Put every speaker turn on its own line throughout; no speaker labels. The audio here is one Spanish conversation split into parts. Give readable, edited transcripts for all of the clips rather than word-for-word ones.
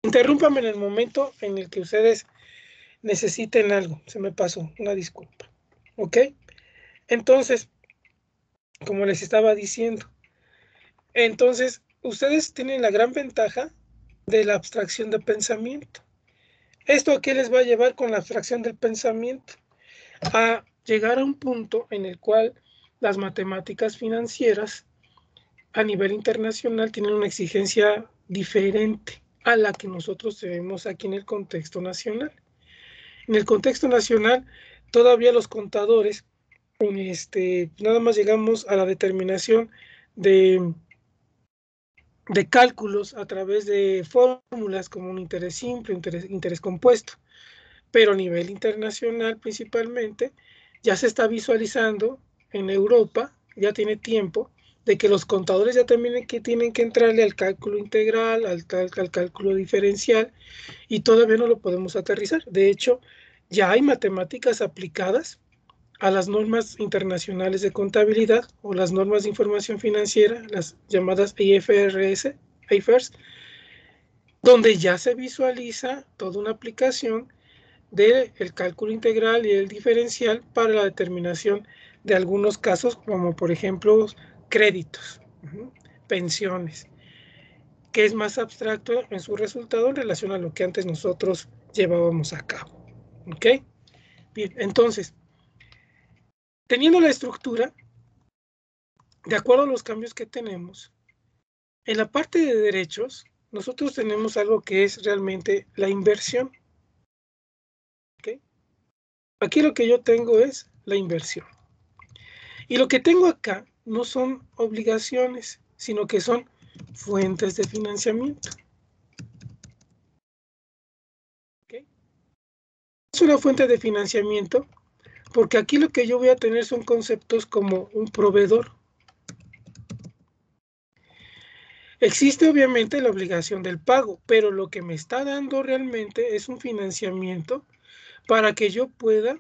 Interrúmpame en el momento en el que ustedes necesiten algo. Se me pasó, una disculpa. ¿Ok? Entonces, como les estaba diciendo, entonces ustedes tienen la gran ventaja de la abstracción de pensamiento. ¿Esto a qué les va a llevar con la abstracción del pensamiento? A llegar a un punto en el cual las matemáticas financieras a nivel internacional tienen una exigencia diferente a la que nosotros tenemos aquí en el contexto nacional. En el contexto nacional, todavía los contadores, nada más llegamos a la determinación de, de cálculos a través de fórmulas como un interés simple, interés compuesto, pero a nivel internacional principalmente ya se está visualizando en Europa, ya tiene tiempo, de que los contadores ya también tienen que entrarle al cálculo integral, al cálculo diferencial, y todavía no lo podemos aterrizar. De hecho, ya hay matemáticas aplicadas a las normas internacionales de contabilidad o las normas de información financiera, las llamadas IFRS, donde ya se visualiza toda una aplicación del cálculo integral y el diferencial para la determinación de algunos casos, como por ejemplo créditos, pensiones, que es más abstracto en su resultado en relación a lo que antes nosotros llevábamos a cabo. ¿Ok? Bien, entonces, teniendo la estructura, de acuerdo a los cambios que tenemos, en la parte de derechos, nosotros tenemos algo que es realmente la inversión. ¿Ok? Aquí lo que yo tengo es la inversión. Y lo que tengo acá no son obligaciones, sino que son fuentes de financiamiento. ¿Okay? Es una fuente de financiamiento porque aquí lo que yo voy a tener son conceptos como un proveedor. Existe obviamente la obligación del pago, pero lo que me está dando realmente es un financiamiento para que yo pueda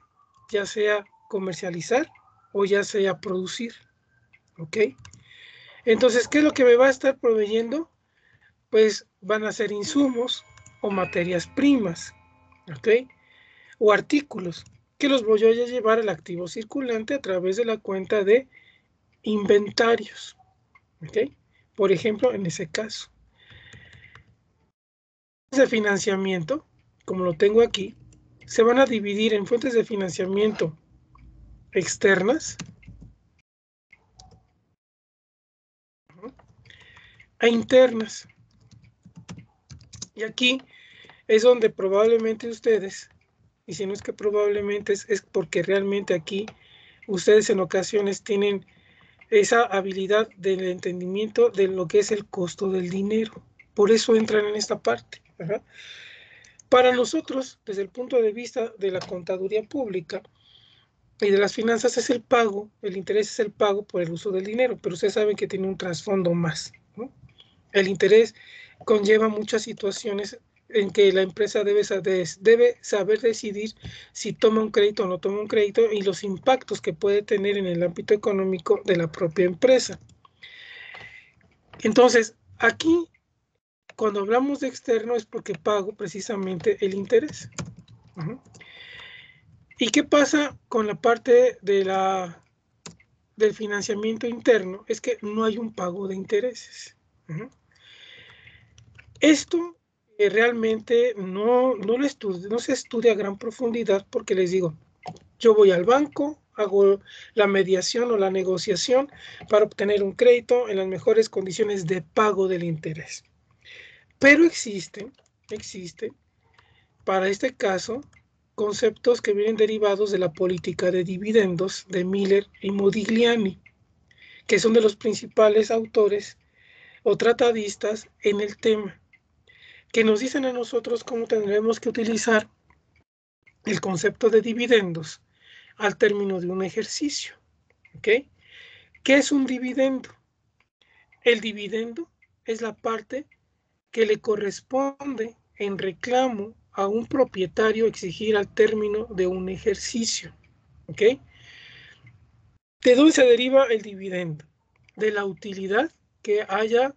ya sea comercializar o ya sea producir. ¿Ok? Entonces, ¿qué es lo que me va a estar proveyendo? Pues van a ser insumos o materias primas, ¿ok? O artículos que los voy a llevar al activo circulante a través de la cuenta de inventarios, ¿ok? Por ejemplo, en ese caso. De financiamiento, como lo tengo aquí, se van a dividir en fuentes de financiamiento externas e internas. Y aquí es donde probablemente ustedes, y si no es que probablemente es porque realmente aquí ustedes en ocasiones tienen esa habilidad del entendimiento de lo que es el costo del dinero. Por eso entran en esta parte. ¿Verdad? Para nosotros, desde el punto de vista de la contaduría pública y de las finanzas, es el pago, el interés es el pago por el uso del dinero, pero ustedes saben que tiene un trasfondo más, ¿no? El interés conlleva muchas situaciones en que la empresa debe saber decidir si toma un crédito o no toma un crédito y los impactos que puede tener en el ámbito económico de la propia empresa. Entonces, aquí, cuando hablamos de externo es porque pago precisamente el interés. ¿Y qué pasa con la parte del financiamiento interno? Es que no hay un pago de intereses. Esto realmente no se estudia a gran profundidad porque les digo, yo voy al banco, hago la mediación o la negociación para obtener un crédito en las mejores condiciones de pago del interés. Pero existen para este caso conceptos que vienen derivados de la política de dividendos de Miller y Modigliani, que son de los principales autores o tratadistas en el tema, que nos dicen a nosotros cómo tendremos que utilizar el concepto de dividendos al término de un ejercicio. ¿Ok? ¿Qué es un dividendo? El dividendo es la parte que le corresponde en reclamo a un propietario exigir al término de un ejercicio. ¿Ok? ¿De dónde se deriva el dividendo? De la utilidad que haya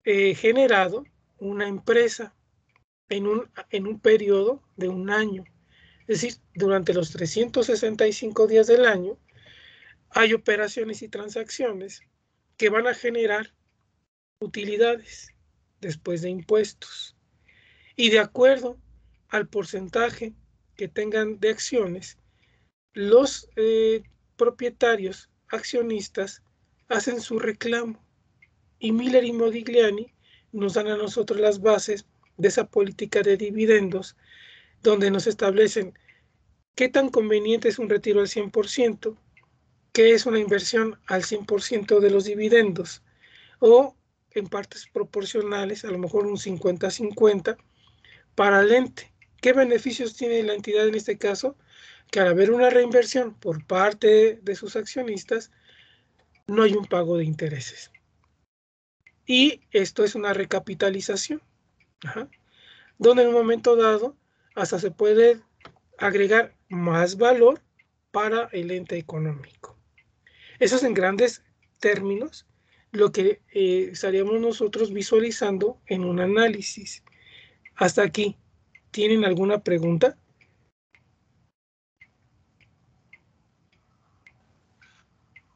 generado una empresa en un periodo de un año. Es decir, durante los 365 días del año hay operaciones y transacciones que van a generar utilidades después de impuestos. Y de acuerdo al porcentaje que tengan de acciones, los propietarios accionistas hacen su reclamo. Y Miller y Modigliani nos dan a nosotros las bases de esa política de dividendos, donde nos establecen qué tan conveniente es un retiro al 100%, qué es una inversión al 100% de los dividendos, o en partes proporcionales, a lo mejor un 50-50, para el ente. ¿Qué beneficios tiene la entidad en este caso? Que al haber una reinversión por parte de sus accionistas, no hay un pago de intereses. Y esto es una recapitalización, donde en un momento dado hasta se puede agregar más valor para el ente económico. Eso es en grandes términos lo que estaríamos nosotros visualizando en un análisis. Hasta aquí, ¿tienen alguna pregunta?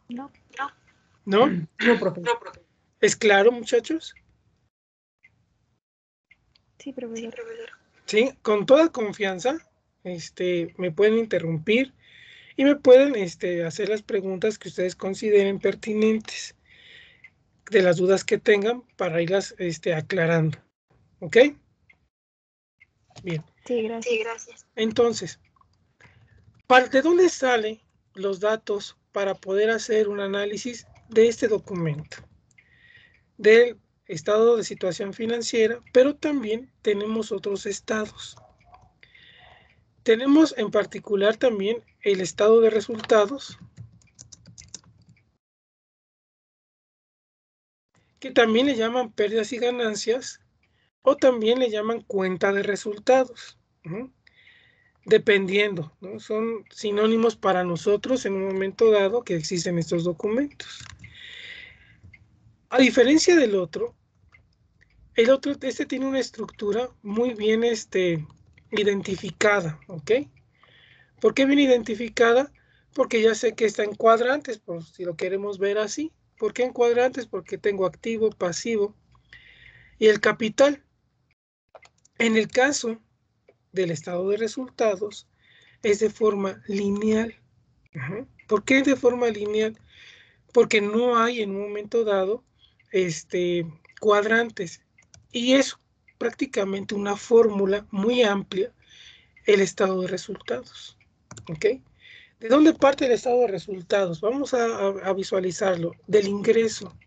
No.
¿No?
No, profe.
¿Es claro, muchachos?
Sí, profesor.
Sí, con toda confianza, me pueden interrumpir y me pueden hacer las preguntas que ustedes consideren pertinentes de las dudas que tengan para irlas aclarando. ¿Ok? Bien.
Sí, gracias.
Entonces, ¿de dónde salen los datos para poder hacer un análisis de este documento? Del estado de situación financiera, pero también tenemos otros estados. Tenemos en particular también el estado de resultados, que también le llaman pérdidas y ganancias, o también le llaman cuenta de resultados. Dependiendo, ¿no? Son sinónimos para nosotros en un momento dado que existen estos documentos. A diferencia del otro, este tiene una estructura muy bien identificada, ¿ok? ¿Por qué bien identificada? Porque ya sé que está en cuadrantes, por si lo queremos ver así. ¿Por qué en cuadrantes? Porque tengo activo, pasivo y el capital. En el caso del estado de resultados, es de forma lineal. ¿Por qué de forma lineal? Porque no hay en un momento dado cuadrantes. Y es prácticamente una fórmula muy amplia el estado de resultados. ¿Ok? ¿De dónde parte el estado de resultados? Vamos a visualizarlo. Del ingreso.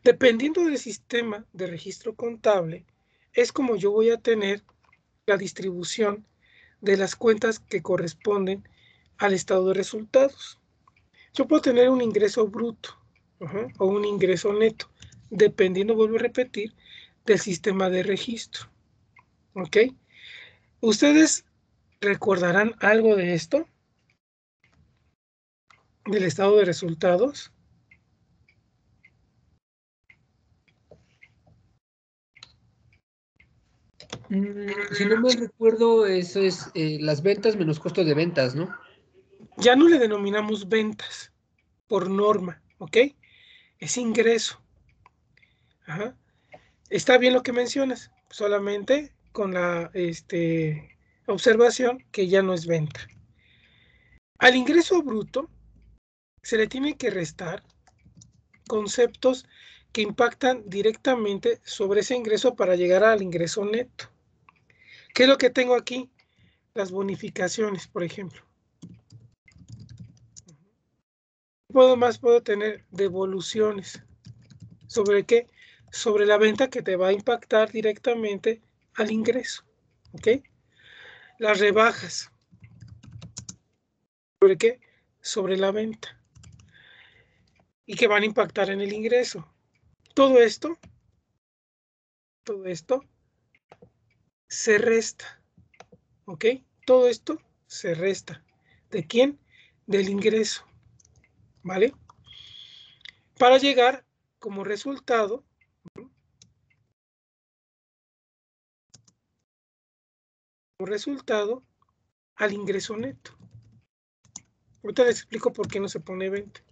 Dependiendo del sistema de registro contable, es como yo voy a tener la distribución de las cuentas que corresponden al estado de resultados. Yo puedo tener un ingreso bruto o un ingreso neto, dependiendo, vuelvo a repetir, del sistema de registro. ¿Ok? ¿Ustedes recordarán algo de esto? ¿Del estado de resultados?
Si no mal recuerdo, eso es las ventas menos costos de ventas, ¿no?
Ya no le denominamos ventas por norma, ¿ok? Es ingreso. Está bien lo que mencionas, solamente con la observación que ya no es venta. Al ingreso bruto se le tiene que restar conceptos que impactan directamente sobre ese ingreso para llegar al ingreso neto. ¿Qué es lo que tengo aquí? Las bonificaciones, por ejemplo. Puedo tener devoluciones. ¿Sobre qué? Sobre la venta que te va a impactar directamente al ingreso. ¿Ok? Las rebajas. ¿Sobre qué? Sobre la venta. Y que van a impactar en el ingreso. Todo esto se resta. ¿Ok? Todo esto se resta. ¿De quién? Del ingreso. ¿Vale? Para llegar como resultado como resultado al ingreso neto. Ahorita les explico por qué no se pone venta.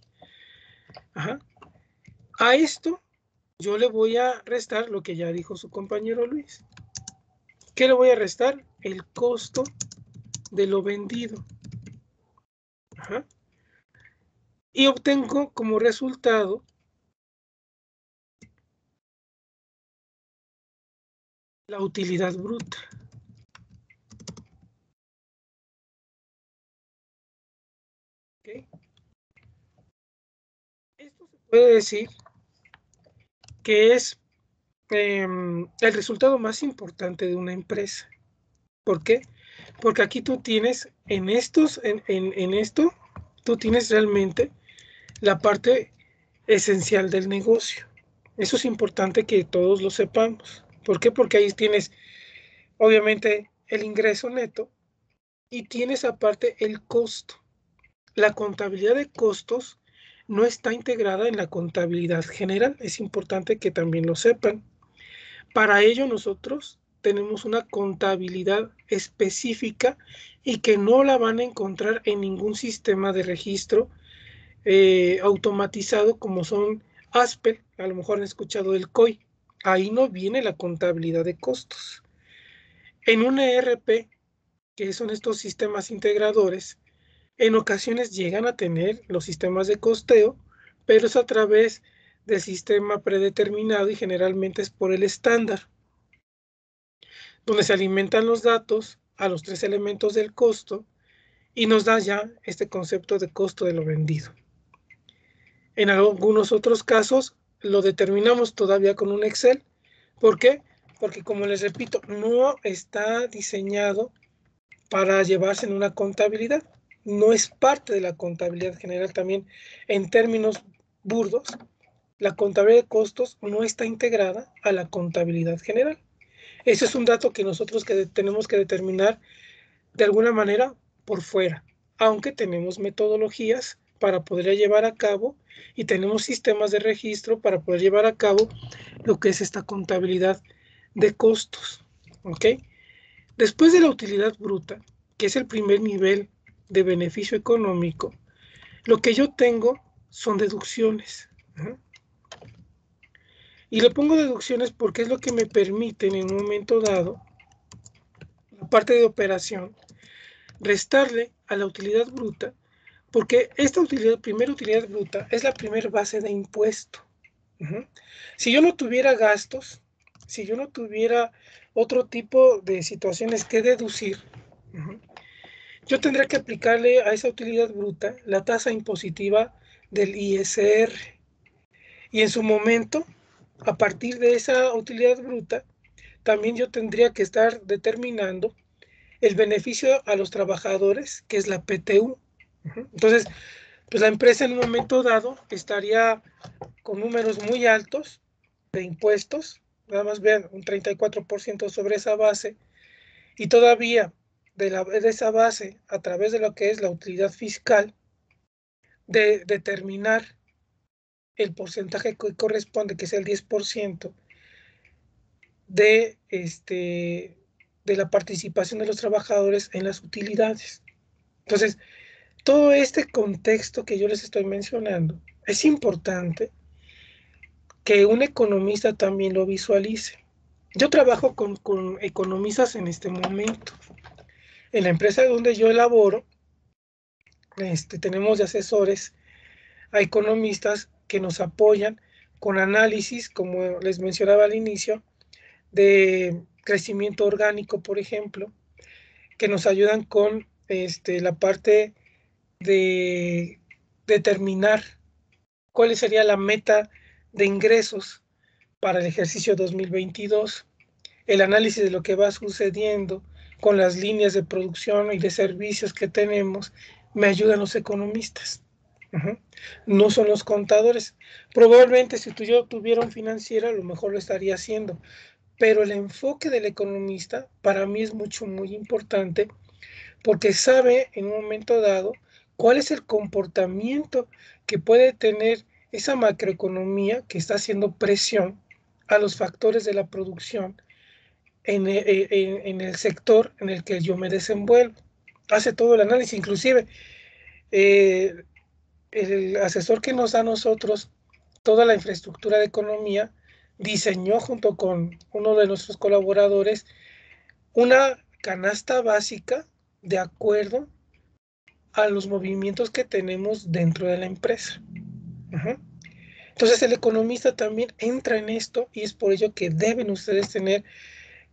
Ajá. A esto yo le voy a restar lo que ya dijo su compañero Luis. ¿Qué le voy a restar? El costo de lo vendido. Ajá. Y obtengo como resultado la utilidad bruta. ¿Okay? Esto se puede decir que es el resultado más importante de una empresa. ¿Por qué? Porque aquí tú tienes en esto, tú tienes realmente la parte esencial del negocio. Eso es importante que todos lo sepamos. ¿Por qué? Porque ahí tienes, obviamente, el ingreso neto y tienes aparte el costo. La contabilidad de costos no está integrada en la contabilidad general. Es importante que también lo sepan. Para ello nosotros tenemos una contabilidad específica y que no la van a encontrar en ningún sistema de registro automatizado como son ASPEL, a lo mejor han escuchado el COI. Ahí no viene la contabilidad de costos. En un ERP, que son estos sistemas integradores, en ocasiones llegan a tener los sistemas de costeo, pero es a través del sistema predeterminado y generalmente es por el estándar, donde se alimentan los datos a los 3 elementos del costo y nos da ya este concepto de costo de lo vendido. En algunos otros casos lo determinamos todavía con un Excel. ¿Por qué? Porque como les repito, no está diseñado para llevarse en una contabilidad. No es parte de la contabilidad general también. En términos burdos, la contabilidad de costos no está integrada a la contabilidad general. Ese es un dato que nosotros tenemos que determinar de alguna manera por fuera, aunque tenemos metodologías para poder llevar a cabo y tenemos sistemas de registro para poder llevar a cabo lo que es esta contabilidad de costos. ¿Ok? Después de la utilidad bruta, que es el primer nivel de beneficio económico, lo que yo tengo son deducciones. ¿Uh? Y le pongo deducciones porque es lo que me permite en un momento dado, la parte de operación, restarle a la utilidad bruta, porque esta primera utilidad bruta es la primera base de impuesto. Si yo no tuviera gastos, si yo no tuviera otro tipo de situaciones que deducir, yo tendría que aplicarle a esa utilidad bruta la tasa impositiva del ISR. Y en su momento, a partir de esa utilidad bruta, también yo tendría que estar determinando el beneficio a los trabajadores, que es la PTU. Entonces, pues la empresa en un momento dado estaría con números muy altos de impuestos, nada más vean, un 34% sobre esa base, y todavía de esa base, a través de lo que es la utilidad fiscal, de determinar el porcentaje que corresponde, que es el 10% de, de la participación de los trabajadores en las utilidades. Entonces, todo este contexto que yo les estoy mencionando, es importante que un economista también lo visualice. Yo trabajo con economistas en este momento. En la empresa donde yo elaboro, tenemos de asesores a economistas que nos apoyan con análisis, como les mencionaba al inicio, de crecimiento orgánico, por ejemplo, que nos ayudan con la parte de determinar cuál sería la meta de ingresos para el ejercicio 2022, el análisis de lo que va sucediendo con las líneas de producción y de servicios que tenemos, me ayudan los economistas. No son los contadores. Probablemente si yo tuviera un financiero, a lo mejor lo estaría haciendo, pero el enfoque del economista para mí es muy importante porque sabe en un momento dado cuál es el comportamiento que puede tener esa macroeconomía que está haciendo presión a los factores de la producción en el sector en el que yo me desenvuelvo. Hace todo el análisis, inclusive el asesor que nos da a nosotros toda la infraestructura de economía diseñó junto con uno de nuestros colaboradores una canasta básica de acuerdo a los movimientos que tenemos dentro de la empresa. Ajá. Entonces el economista también entra en esto y es por ello que deben ustedes tener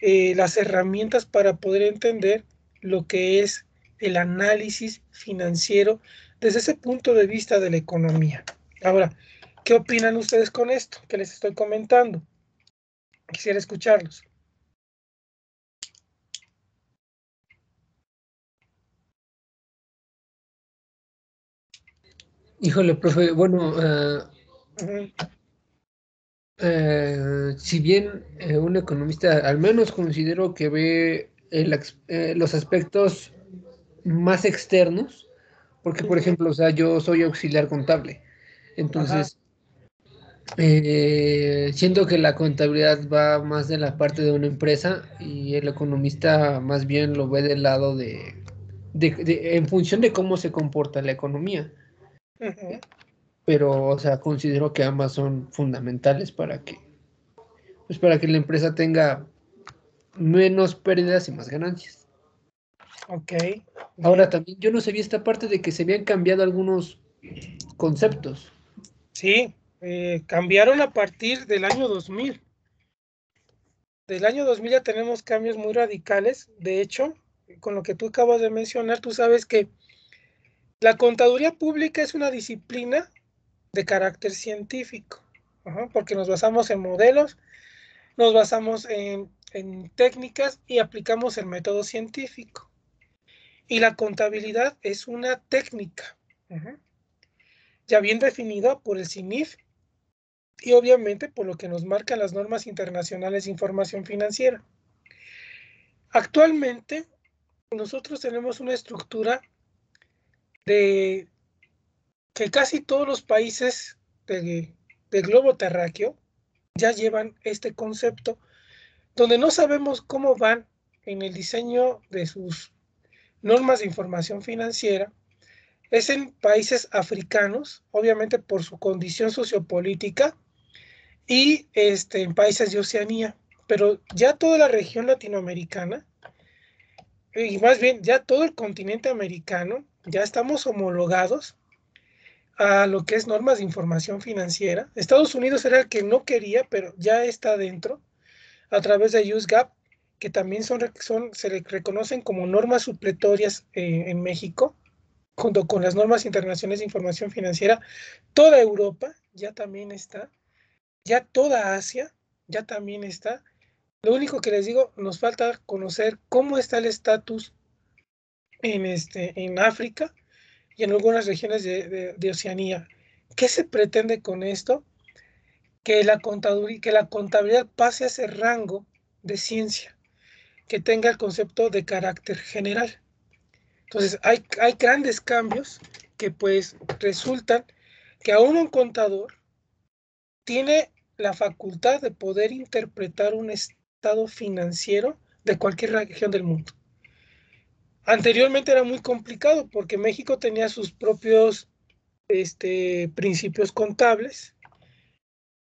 las herramientas para poder entender lo que es el análisis financiero desde ese punto de vista de la economía. Ahora, ¿qué opinan ustedes con esto que les estoy comentando? Quisiera escucharlos.
Híjole, profe, bueno,
Ujú.
si bien un economista al menos considero que ve los aspectos más externos, porque por
Ujú.
ejemplo, o sea, yo soy auxiliar contable,
Ajá.
entonces siento que la contabilidad va más de la parte de una empresa y el economista más bien lo ve del lado en función de cómo se comporta la economía.
Ujú.
Pero, o sea, considero que ambas son fundamentales pues para que la empresa tenga menos pérdidas y más ganancias.
Ok,
Ahora
bien.
también yo no sabía esta parte de que se habían cambiado algunos conceptos.
Sí, cambiaron a partir del año 2000. Del año 2000 ya tenemos cambios muy radicales. De hecho, con lo que tú acabas de mencionar, tú sabes que la contaduría pública es una disciplina de carácter científico, ajá, porque nos basamos en modelos, nos basamos en técnicas y aplicamos el método científico. Y la contabilidad es una técnica, ajá, ya bien definida por el CINIF y obviamente por lo que nos marcan las normas internacionales de información financiera. Actualmente, nosotros tenemos una estructura de que casi todos los países del globo terráqueo ya llevan este concepto, donde no sabemos cómo van en el diseño de sus normas de información financiera, es en países africanos, obviamente por su condición sociopolítica, y en países de Oceanía, pero ya toda la región latinoamericana, y más bien ya todo el continente americano, ya estamos homologados a lo que es normas de información financiera. Estados Unidos era el que no quería, pero ya está dentro a través de USGAP, que también se le reconocen como normas supletorias en México, junto con las normas internacionales de información financiera. Toda Europa ya también está, ya toda Asia ya también está. Lo único que les digo, nos falta conocer cómo está el estatus en África y en algunas regiones de Oceanía. ¿Qué se pretende con esto? Que la contabilidad pase a ese rango de ciencia, que tenga el concepto de carácter general. Entonces, hay grandes cambios que pues resultan que aún un contador tiene la facultad de poder interpretar un estado financiero de cualquier región del mundo. Anteriormente era muy complicado porque México tenía sus propios principios contables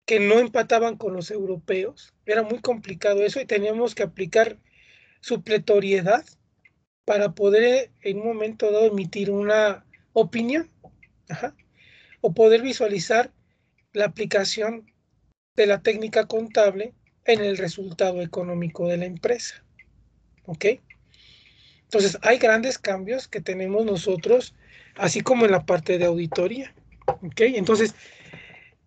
que no empataban con los europeos. Era muy complicado eso y teníamos que aplicar supletoriedad para poder en un momento dado emitir una opinión, ajá, o poder visualizar la aplicación de la técnica contable en el resultado económico de la empresa. ¿Ok? Entonces, hay grandes cambios que tenemos nosotros, así como en la parte de auditoría. ¿Ok? Entonces,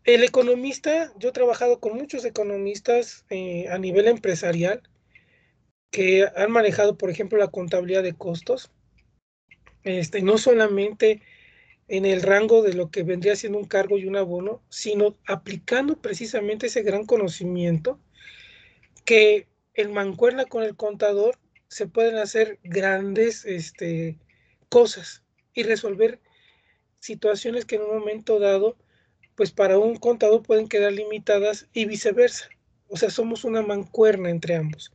el economista, yo he trabajado con muchos economistas a nivel empresarial que han manejado, por ejemplo, la contabilidad de costos, no solamente en el rango de lo que vendría siendo un cargo y un abono, sino aplicando precisamente ese gran conocimiento que en mancuerna con el contador se pueden hacer grandes cosas y resolver situaciones que en un momento dado, pues para un contador pueden quedar limitadas y viceversa. O sea, somos una mancuerna entre ambos.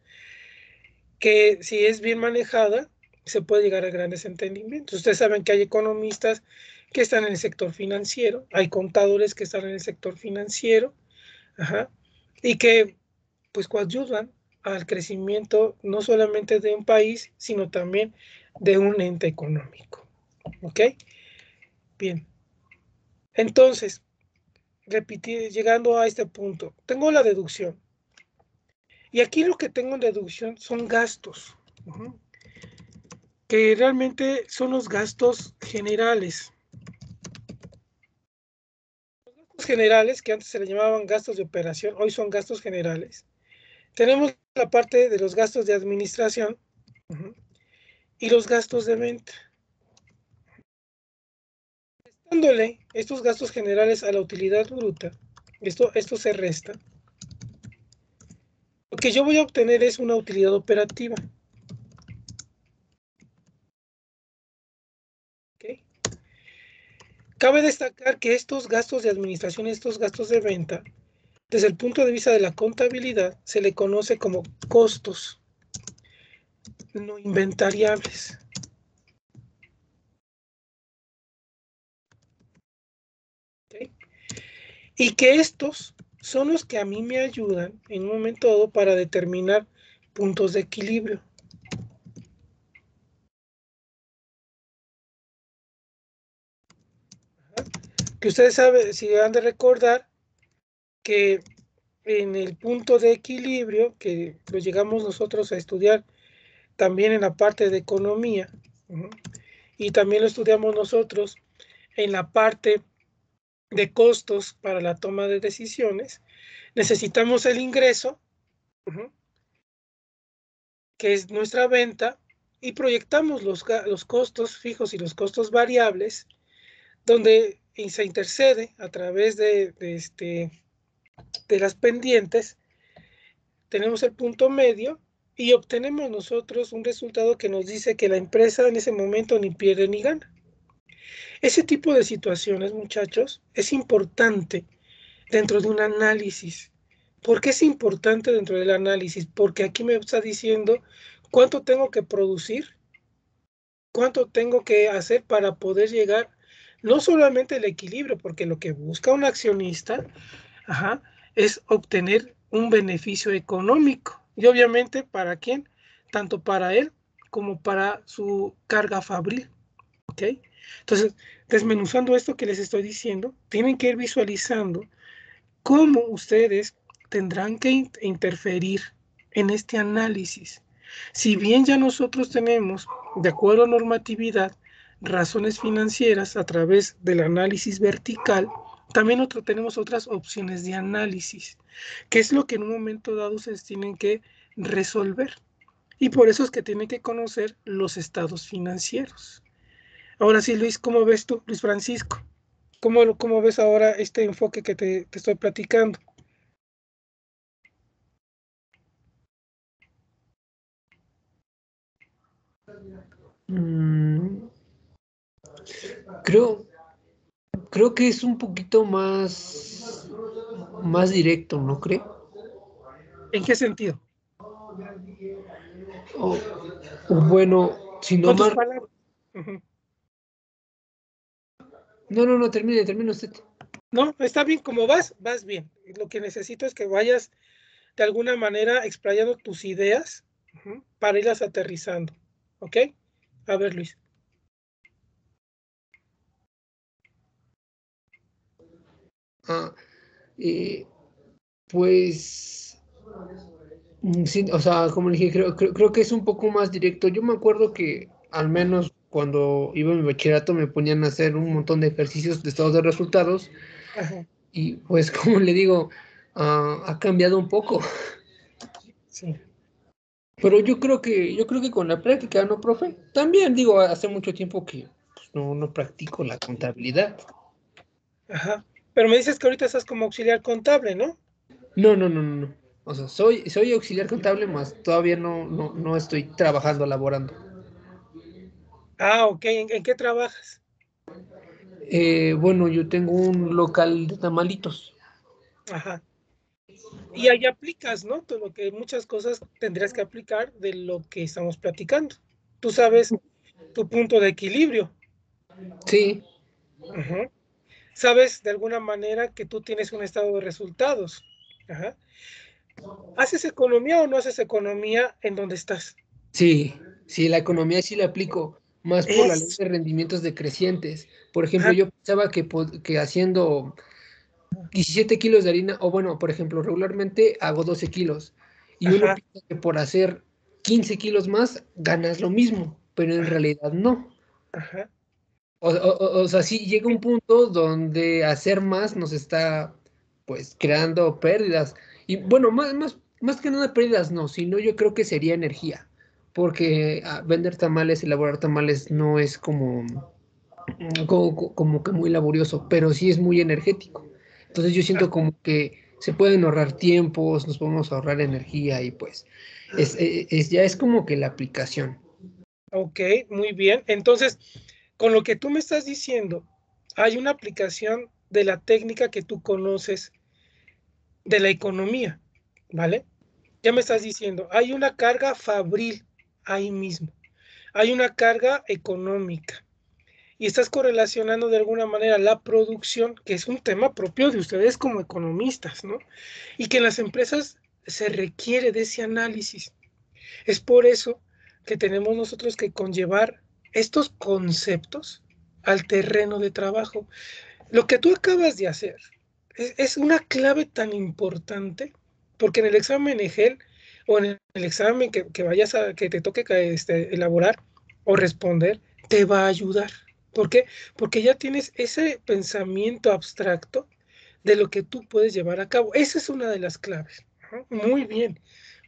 que si es bien manejada, se puede llegar a grandes entendimientos. Ustedes saben que hay economistas que están en el sector financiero, hay contadores que están en el sector financiero, ajá, y que pues coadyuvan al crecimiento no solamente de un país, sino también de un ente económico. ¿Ok? Bien. Entonces, llegando a este punto, tengo la deducción. Y aquí lo que tengo en deducción son gastos, que realmente son los gastos generales. Los gastos generales, que antes se le llamaban gastos de operación, hoy son gastos generales. Tenemos la parte de los gastos de administración y los gastos de venta. Dándole estos gastos generales a la utilidad bruta, esto se resta. Lo que yo voy a obtener es una utilidad operativa. ¿Okay? Cabe destacar que estos gastos de administración y estos gastos de venta, desde el punto de vista de la contabilidad, se le conoce como costos no inventariables. ¿Okay? Y que estos son los que a mí me ayudan en un momento dado para determinar puntos de equilibrio. Que ustedes saben, si han de recordar, que en el punto de equilibrio, que lo llegamos nosotros a estudiar también en la parte de economía, y también lo estudiamos nosotros en la parte de costos para la toma de decisiones, necesitamos el ingreso, que es nuestra venta, y proyectamos los costos fijos y los costos variables, donde se intercede a través de las pendientes, tenemos el punto medio y obtenemos nosotros un resultado que nos dice que la empresa en ese momento ni pierde ni gana. Ese tipo de situaciones, muchachos, es importante dentro de un análisis. ¿Por qué es importante dentro del análisis? Porque aquí me está diciendo cuánto tengo que producir, cuánto tengo que hacer para poder llegar no solamente al equilibrio, porque lo que busca un accionista, es obtener un beneficio económico. Y obviamente, ¿para quién? Tanto para él como para su carga fabril. ¿Ok? Entonces, desmenuzando esto que les estoy diciendo, tienen que ir visualizando cómo ustedes tendrán que interferir en este análisis. Si bien ya nosotros tenemos, de acuerdo a normatividad, razones financieras a través del análisis vertical, también tenemos otras opciones de análisis, que es lo que en un momento dado ustedes tienen que resolver. Y por eso es que tienen que conocer los estados financieros. Ahora sí, Luis, ¿cómo ves tú, Luis Francisco? ¿Cómo ves ahora este enfoque que te estoy platicando?
Creo que es un poquito más directo, ¿no cree?
¿En qué sentido?
O, o bueno, si no
Con tus
mal...
palabras. Ujú.
No, termine usted.
No, está bien, como vas bien. Lo que necesito es que vayas de alguna manera explayando tus ideas, para irlas aterrizando. ¿Ok? A ver, Luis.
Pues, sí, o sea, como le dije, creo que es un poco más directo. Yo me acuerdo que al menos cuando iba a mi bachillerato me ponían a hacer un montón de ejercicios de estados de resultados
Ajá,
y pues como le digo, ha cambiado un poco.
sí.
Pero yo creo que con la práctica, ¿no, profe? También digo, hace mucho tiempo que pues, no practico la contabilidad.
Ajá. Pero me dices que ahorita estás como auxiliar contable, ¿no?
No. O sea, soy auxiliar contable, más todavía no estoy trabajando, laborando.
Ah, ok. ¿En qué trabajas?
Bueno, yo tengo un local de tamalitos.
Ajá. Y ahí aplicas, ¿no? Todo lo que muchas cosas tendrías que aplicar de lo que estamos platicando. Tú sabes tu punto de equilibrio.
Sí,
Ujú. Sabes de alguna manera que tú tienes un estado de resultados. Ajá. ¿Haces economía o no haces economía en donde estás?
sí, sí, la economía sí la aplico, más por la ley
Es,
de rendimientos decrecientes. Por ejemplo,
ajá,
yo pensaba que haciendo 17 kilos de harina, o bueno, por ejemplo, regularmente hago 12 kilos, y uno
ajá,
piensa que por hacer 15 kilos más ganas lo mismo, pero en realidad no.
ajá.
O sea, sí llega un punto donde hacer más nos está, pues, creando pérdidas. Y bueno, más que nada pérdidas no, sino yo creo que sería energía. Porque vender tamales, elaborar tamales no es como que muy laborioso, pero sí es muy energético. Entonces yo siento como que se pueden ahorrar tiempos, nos podemos ahorrar energía y pues ya es como que la aplicación.
Ok, muy bien. Entonces, con lo que tú me estás diciendo, hay una aplicación de la técnica que tú conoces de la economía, ¿vale? Ya me estás diciendo, hay una carga fabril ahí mismo, hay una carga económica y estás correlacionando de alguna manera la producción, que es un tema propio de ustedes como economistas, ¿no? Y que en las empresas se requiere de ese análisis. Es por eso que tenemos nosotros que conllevar estos conceptos al terreno de trabajo. Lo que tú acabas de hacer es una clave tan importante porque en el examen EGEL o en el examen que vayas que te toque elaborar o responder, te va a ayudar. ¿Por qué? Porque ya tienes ese pensamiento abstracto de lo que tú puedes llevar a cabo. Esa es una de las claves. Ajá. Muy bien.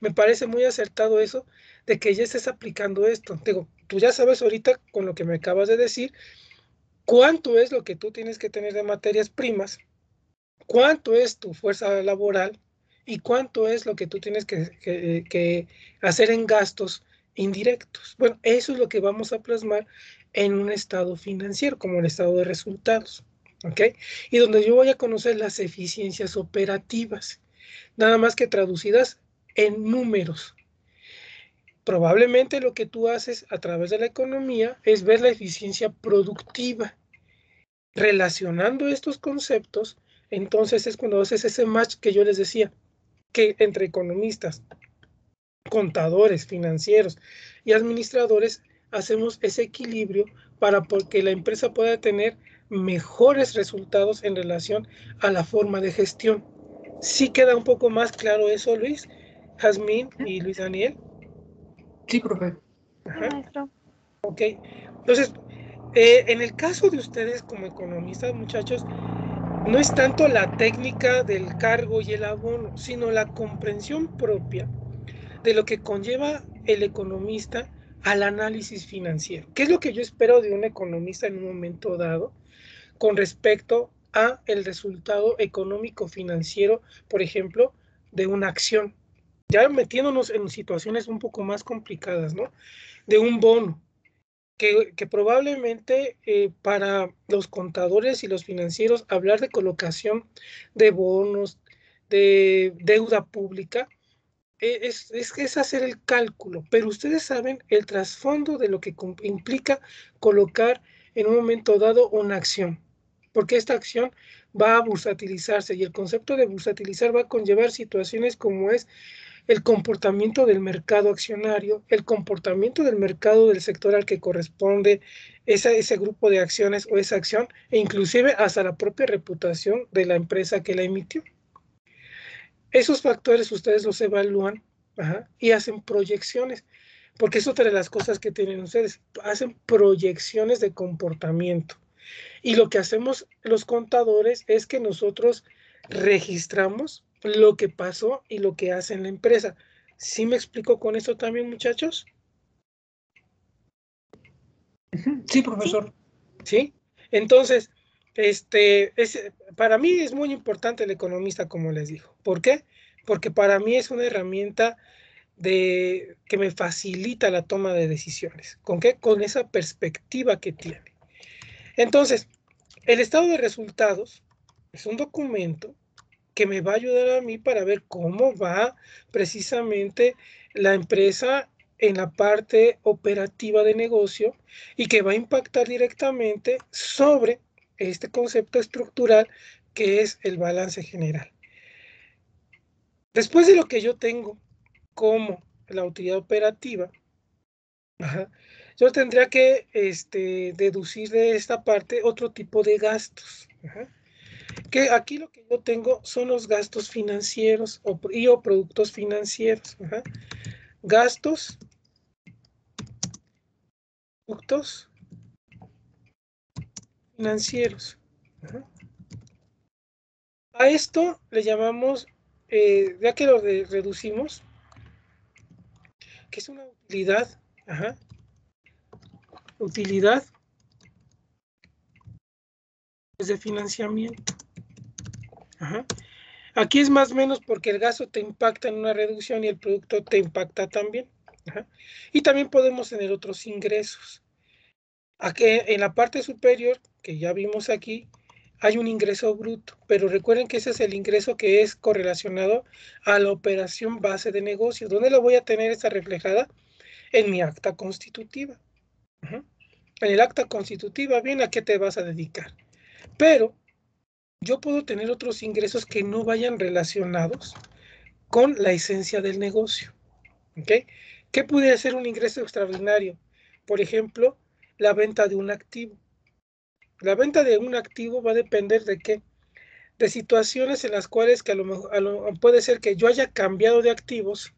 Me parece muy acertado eso de que ya estés aplicando esto. Digo, tú ya sabes ahorita con lo que me acabas de decir cuánto es lo que tú tienes que tener de materias primas, cuánto es tu fuerza laboral y cuánto es lo que tú tienes que hacer en gastos indirectos. Bueno, eso es lo que vamos a plasmar en un estado financiero, como el estado de resultados. ¿Ok? Y donde yo voy a conocer las eficiencias operativas, nada más que traducidas en números. Probablemente lo que tú haces a través de la economía es ver la eficiencia productiva. Relacionando estos conceptos, entonces es cuando haces ese match que yo les decía, que entre economistas, contadores, financieros y administradores hacemos ese equilibrio para que la empresa pueda tener mejores resultados en relación a la forma de gestión. Sí queda un poco más claro eso, Luis, Jazmín y Luis Daniel.
Sí, profe.
Sí,
Ajá,
maestro.
ok. Entonces, en el caso de ustedes como economistas, muchachos, no es tanto la técnica del cargo y el abono, sino la comprensión propia de lo que conlleva el economista al análisis financiero. ¿Qué es lo que yo espero de un economista en un momento dado con respecto a el resultado económico financiero, por ejemplo, de una acción? Ya metiéndonos en situaciones un poco más complicadas, ¿no? De un bono, que probablemente para los contadores y los financieros hablar de colocación de bonos, de deuda pública, es hacer el cálculo, pero ustedes saben el trasfondo de lo que implica colocar en un momento dado una acción, porque esta acción va a bursatilizarse y el concepto de bursatilizar va a conllevar situaciones como es el comportamiento del mercado accionario, el comportamiento del mercado del sector al que corresponde ese grupo de acciones o esa acción, e inclusive hasta la propia reputación de la empresa que la emitió. Esos factores ustedes los evalúan, ajá, y hacen proyecciones, porque es otra de las cosas que tienen ustedes, hacen proyecciones de comportamiento. Y lo que hacemos los contadores es que nosotros registramos lo que pasó y lo que hace en la empresa. ¿Sí me explico con esto también, muchachos?
Sí,
Sí,
profesor.
¿Sí? Entonces, para mí es muy importante el economista, como les digo. ¿Por qué? Porque para mí es una herramienta que me facilita la toma de decisiones. ¿Con qué? Con esa perspectiva que tiene. Entonces, el estado de resultados es un documento que me va a ayudar a mí para ver cómo va precisamente la empresa en la parte operativa de negocio y que va a impactar directamente sobre este concepto estructural que es el balance general. Después de lo que yo tengo como la utilidad operativa, yo tendría que deducir de esta parte otro tipo de gastos. Que aquí lo que yo tengo son los gastos financieros o productos financieros. Gastos, productos financieros. A esto le llamamos, ya que lo reducimos, que es una utilidad, utilidad de financiamiento. Aquí es más o menos porque el gasto te impacta en una reducción y el producto te impacta también. Y también podemos tener otros ingresos. Aquí en la parte superior, que ya vimos aquí, hay un ingreso bruto, pero recuerden que ese es el ingreso que es correlacionado a la operación base de negocio. ¿Dónde la voy a tener esta reflejada? En mi acta constitutiva. En el acta constitutiva, bien, ¿a qué te vas a dedicar? Pero yo puedo tener otros ingresos que no vayan relacionados con la esencia del negocio. ¿Okay? ¿Qué puede ser un ingreso extraordinario? Por ejemplo, la venta de un activo. La venta de un activo va a depender de qué? De situaciones en las cuales que a lo mejor puede ser que yo haya cambiado de activos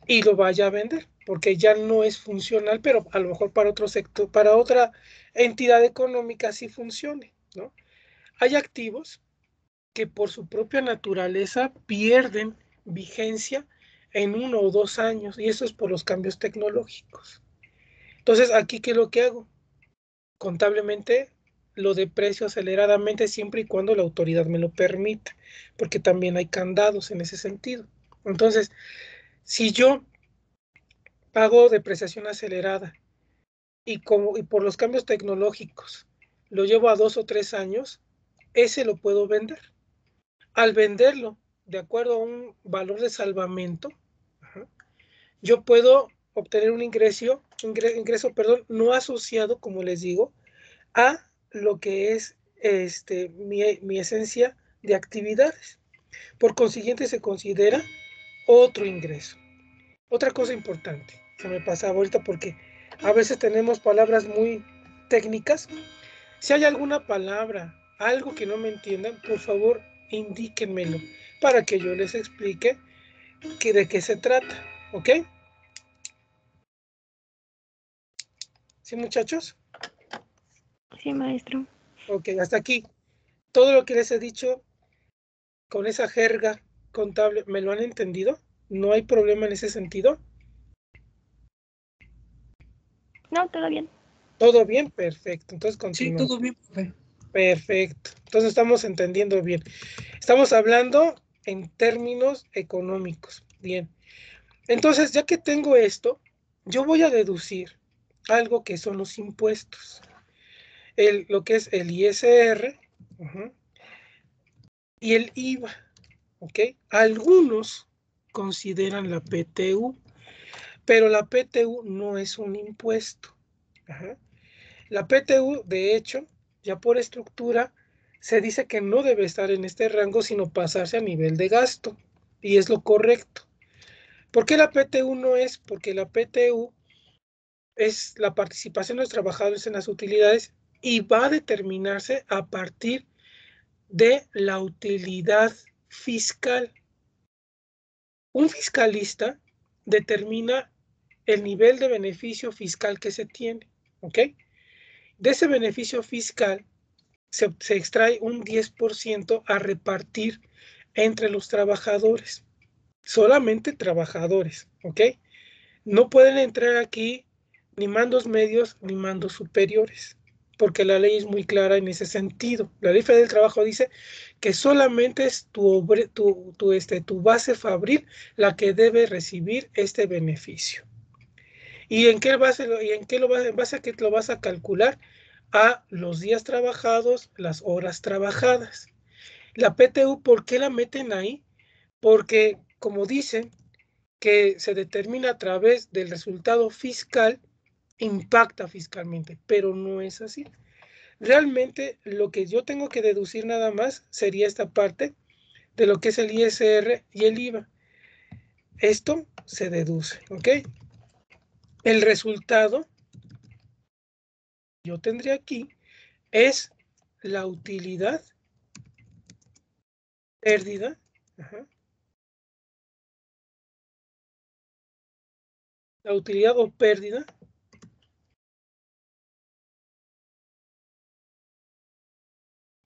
y lo vaya a vender, porque ya no es funcional, pero a lo mejor para otro sector, para otra entidad económica sí funcione, ¿no? Hay activos que por su propia naturaleza pierden vigencia en 1 o 2 años, y eso es por los cambios tecnológicos. Entonces, aquí, ¿qué es lo que hago? Contablemente lo deprecio aceleradamente siempre y cuando la autoridad me lo permita, porque también hay candados en ese sentido. Entonces, si yo pago depreciación acelerada y por los cambios tecnológicos lo llevo a 2 o 3 años, ese lo puedo vender. Al venderlo, de acuerdo a un valor de salvamento, yo puedo obtener un ingreso, no asociado, como les digo, a lo que es mi esencia de actividades. Por consiguiente, se considera otro ingreso. Otra cosa importante, se me pasa ahorita porque a veces tenemos palabras muy técnicas. Si hay alguna palabra, algo que no me entiendan, por favor, indíquenmelo para que yo les explique de qué se trata, ¿ok? ¿Sí, muchachos?
Sí, maestro.
Ok, hasta aquí. Todo lo que les he dicho con esa jerga contable, ¿me lo han entendido? ¿No hay problema en ese sentido?
No, todo bien.
¿Todo bien? Perfecto. Entonces
Sí,
continuamos.
todo bien, profe.
Perfecto. Entonces estamos entendiendo bien. Estamos hablando en términos económicos. Bien. Entonces, ya que tengo esto, yo voy a deducir algo que son los impuestos. Lo que es el ISR y el IVA. ¿Ok? Algunos consideran la PTU, pero la PTU no es un impuesto. La PTU, de hecho, ya por estructura, se dice que no debe estar en este rango, sino pasarse a nivel de gasto. Y es lo correcto. ¿Por qué la PTU no es? Porque la PTU es la participación de los trabajadores en las utilidades y va a determinarse a partir de la utilidad fiscal. Un fiscalista determina el nivel de beneficio fiscal que se tiene, ¿ok? De ese beneficio fiscal se extrae un 10% a repartir entre los trabajadores, solamente trabajadores, ¿ok? No pueden entrar aquí ni mandos medios ni mandos superiores, porque la ley es muy clara en ese sentido. La ley federal del trabajo dice que solamente es tu base fabril la que debe recibir este beneficio. ¿Y en qué base, en base a qué lo vas a calcular? A los días trabajados, las horas trabajadas. La PTU, ¿por qué la meten ahí? Porque, como dicen, que se determina a través del resultado fiscal, impacta fiscalmente, pero no es así. Realmente lo que yo tengo que deducir nada más sería esta parte de lo que es el ISR y el IVA. Esto se deduce, ¿ok? El resultado, yo tendría aquí, es la utilidad, pérdida, ajá, la utilidad o pérdida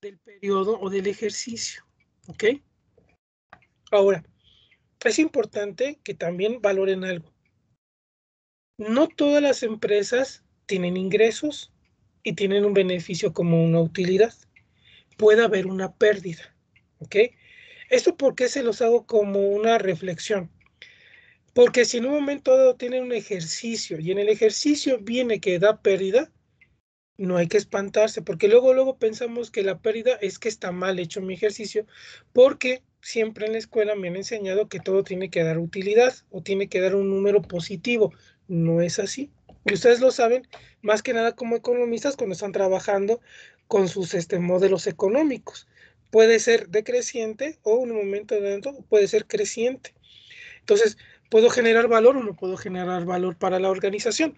del periodo o del ejercicio, ¿ok? Ahora, es importante que también valoren algo. No todas las empresas tienen ingresos y tienen un beneficio como una utilidad. Puede haber una pérdida, ¿ok? ¿Esto por qué se los hago como una reflexión? Porque si en un momento dado tienen un ejercicio y en el ejercicio viene que da pérdida, no hay que espantarse, porque luego pensamos que la pérdida es que está mal hecho mi ejercicio, porque siempre en la escuela me han enseñado que todo tiene que dar utilidad o tiene que dar un número positivo. No es así. Y ustedes lo saben, más que nada como economistas cuando están trabajando con sus modelos económicos. Puede ser decreciente o en un momento dado puede ser creciente. Entonces, ¿puedo generar valor o no puedo generar valor para la organización?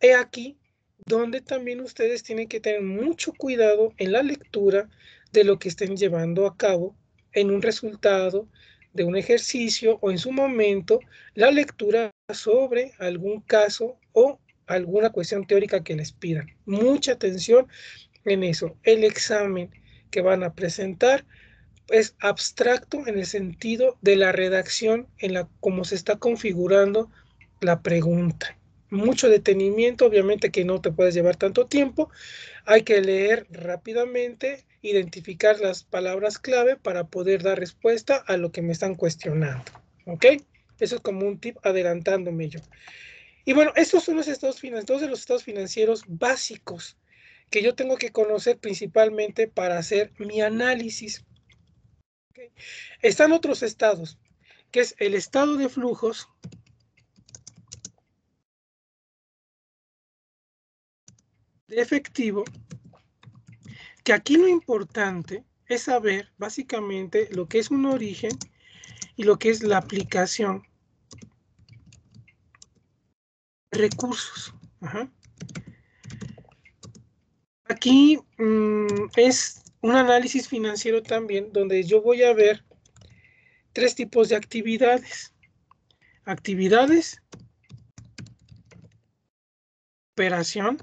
He aquí donde también ustedes tienen que tener mucho cuidado en la lectura de lo que estén llevando a cabo en un resultado de un ejercicio o en su momento la lectura sobre algún caso o alguna cuestión teórica que les pidan. Mucha atención en eso. El examen que van a presentar es abstracto en el sentido de la redacción en la cómo se está configurando la pregunta. Mucho detenimiento, obviamente que no te puedes llevar tanto tiempo. Hay que leer rápidamente, identificar las palabras clave para poder dar respuesta a lo que me están cuestionando. ¿Ok? Eso es como un tip adelantándome yo. Y bueno, estos son los estados financieros, dos de los estados financieros básicos que yo tengo que conocer principalmente para hacer mi análisis. ¿Okay? Están otros estados, que es el estado de flujos, de efectivo, que aquí lo importante es saber básicamente lo que es un origen y lo que es la aplicación de recursos. Ajá. Aquí es un análisis financiero también donde yo voy a ver tres tipos de actividades. Actividades, operación,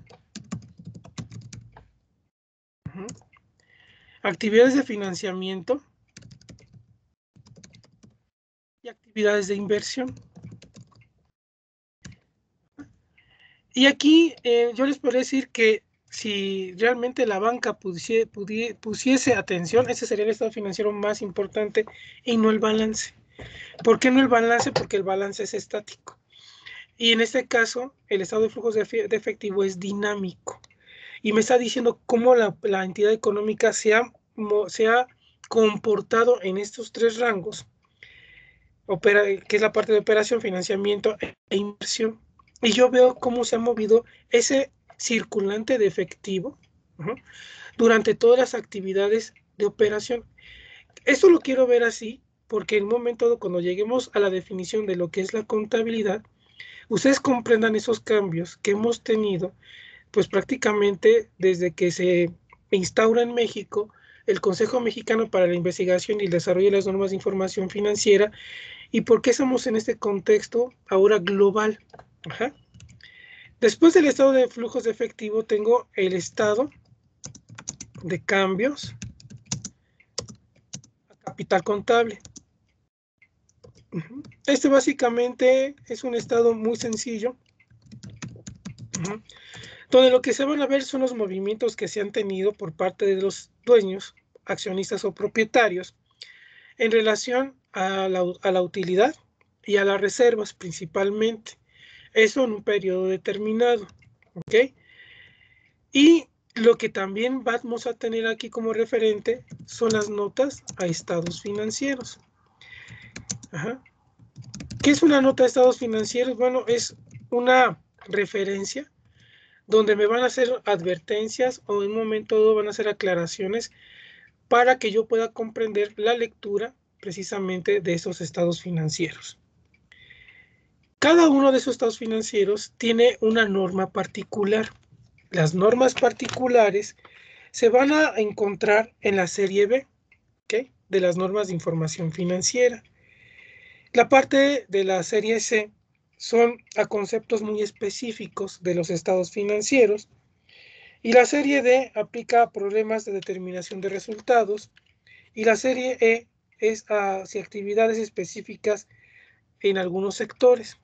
actividades de financiamiento y actividades de inversión. Y aquí yo les podría decir que si realmente la banca pusiese atención, ese sería el estado financiero más importante y no el balance. ¿Por qué no el balance? Porque el balance es estático. Y en este caso, el estado de flujos de efectivo es dinámico. Y me está diciendo cómo la entidad económica se ha comportado en estos tres rangos, que es la parte de operación, financiamiento e inversión. Y yo veo cómo se ha movido ese circulante de efectivo durante todas las actividades de operación. Esto lo quiero ver así porque en un momento cuando lleguemos a la definición de lo que es la contabilidad, ustedes comprendan esos cambios que hemos tenido, pues prácticamente desde que se instaura en México el Consejo Mexicano para la Investigación y el Desarrollo de las Normas de Información Financiera y por qué estamos en este contexto ahora global. Ajá. Después del estado de flujos de efectivo tengo el estado de cambios a capital contable. Este básicamente es un estado muy sencillo, donde lo que se van a ver son los movimientos que se han tenido por parte de los dueños, accionistas o propietarios en relación a la utilidad y a las reservas principalmente. Eso en un periodo determinado. ¿Ok? Y Lo que también vamos a tener aquí como referente son las notas a estados financieros. Ajá. ¿Qué es una nota de estados financieros? Bueno, es una referencia donde me van a hacer advertencias o en un momento dado van a hacer aclaraciones para que yo pueda comprender la lectura precisamente de esos estados financieros. Cada uno de esos estados financieros tiene una norma particular. Las normas particulares se van a encontrar en la serie B, ¿okay?, de las normas de información financiera. La parte de la serie C son a conceptos muy específicos de los estados financieros y la serie D aplica a problemas de determinación de resultados y la serie E es hacia actividades específicas en algunos sectores.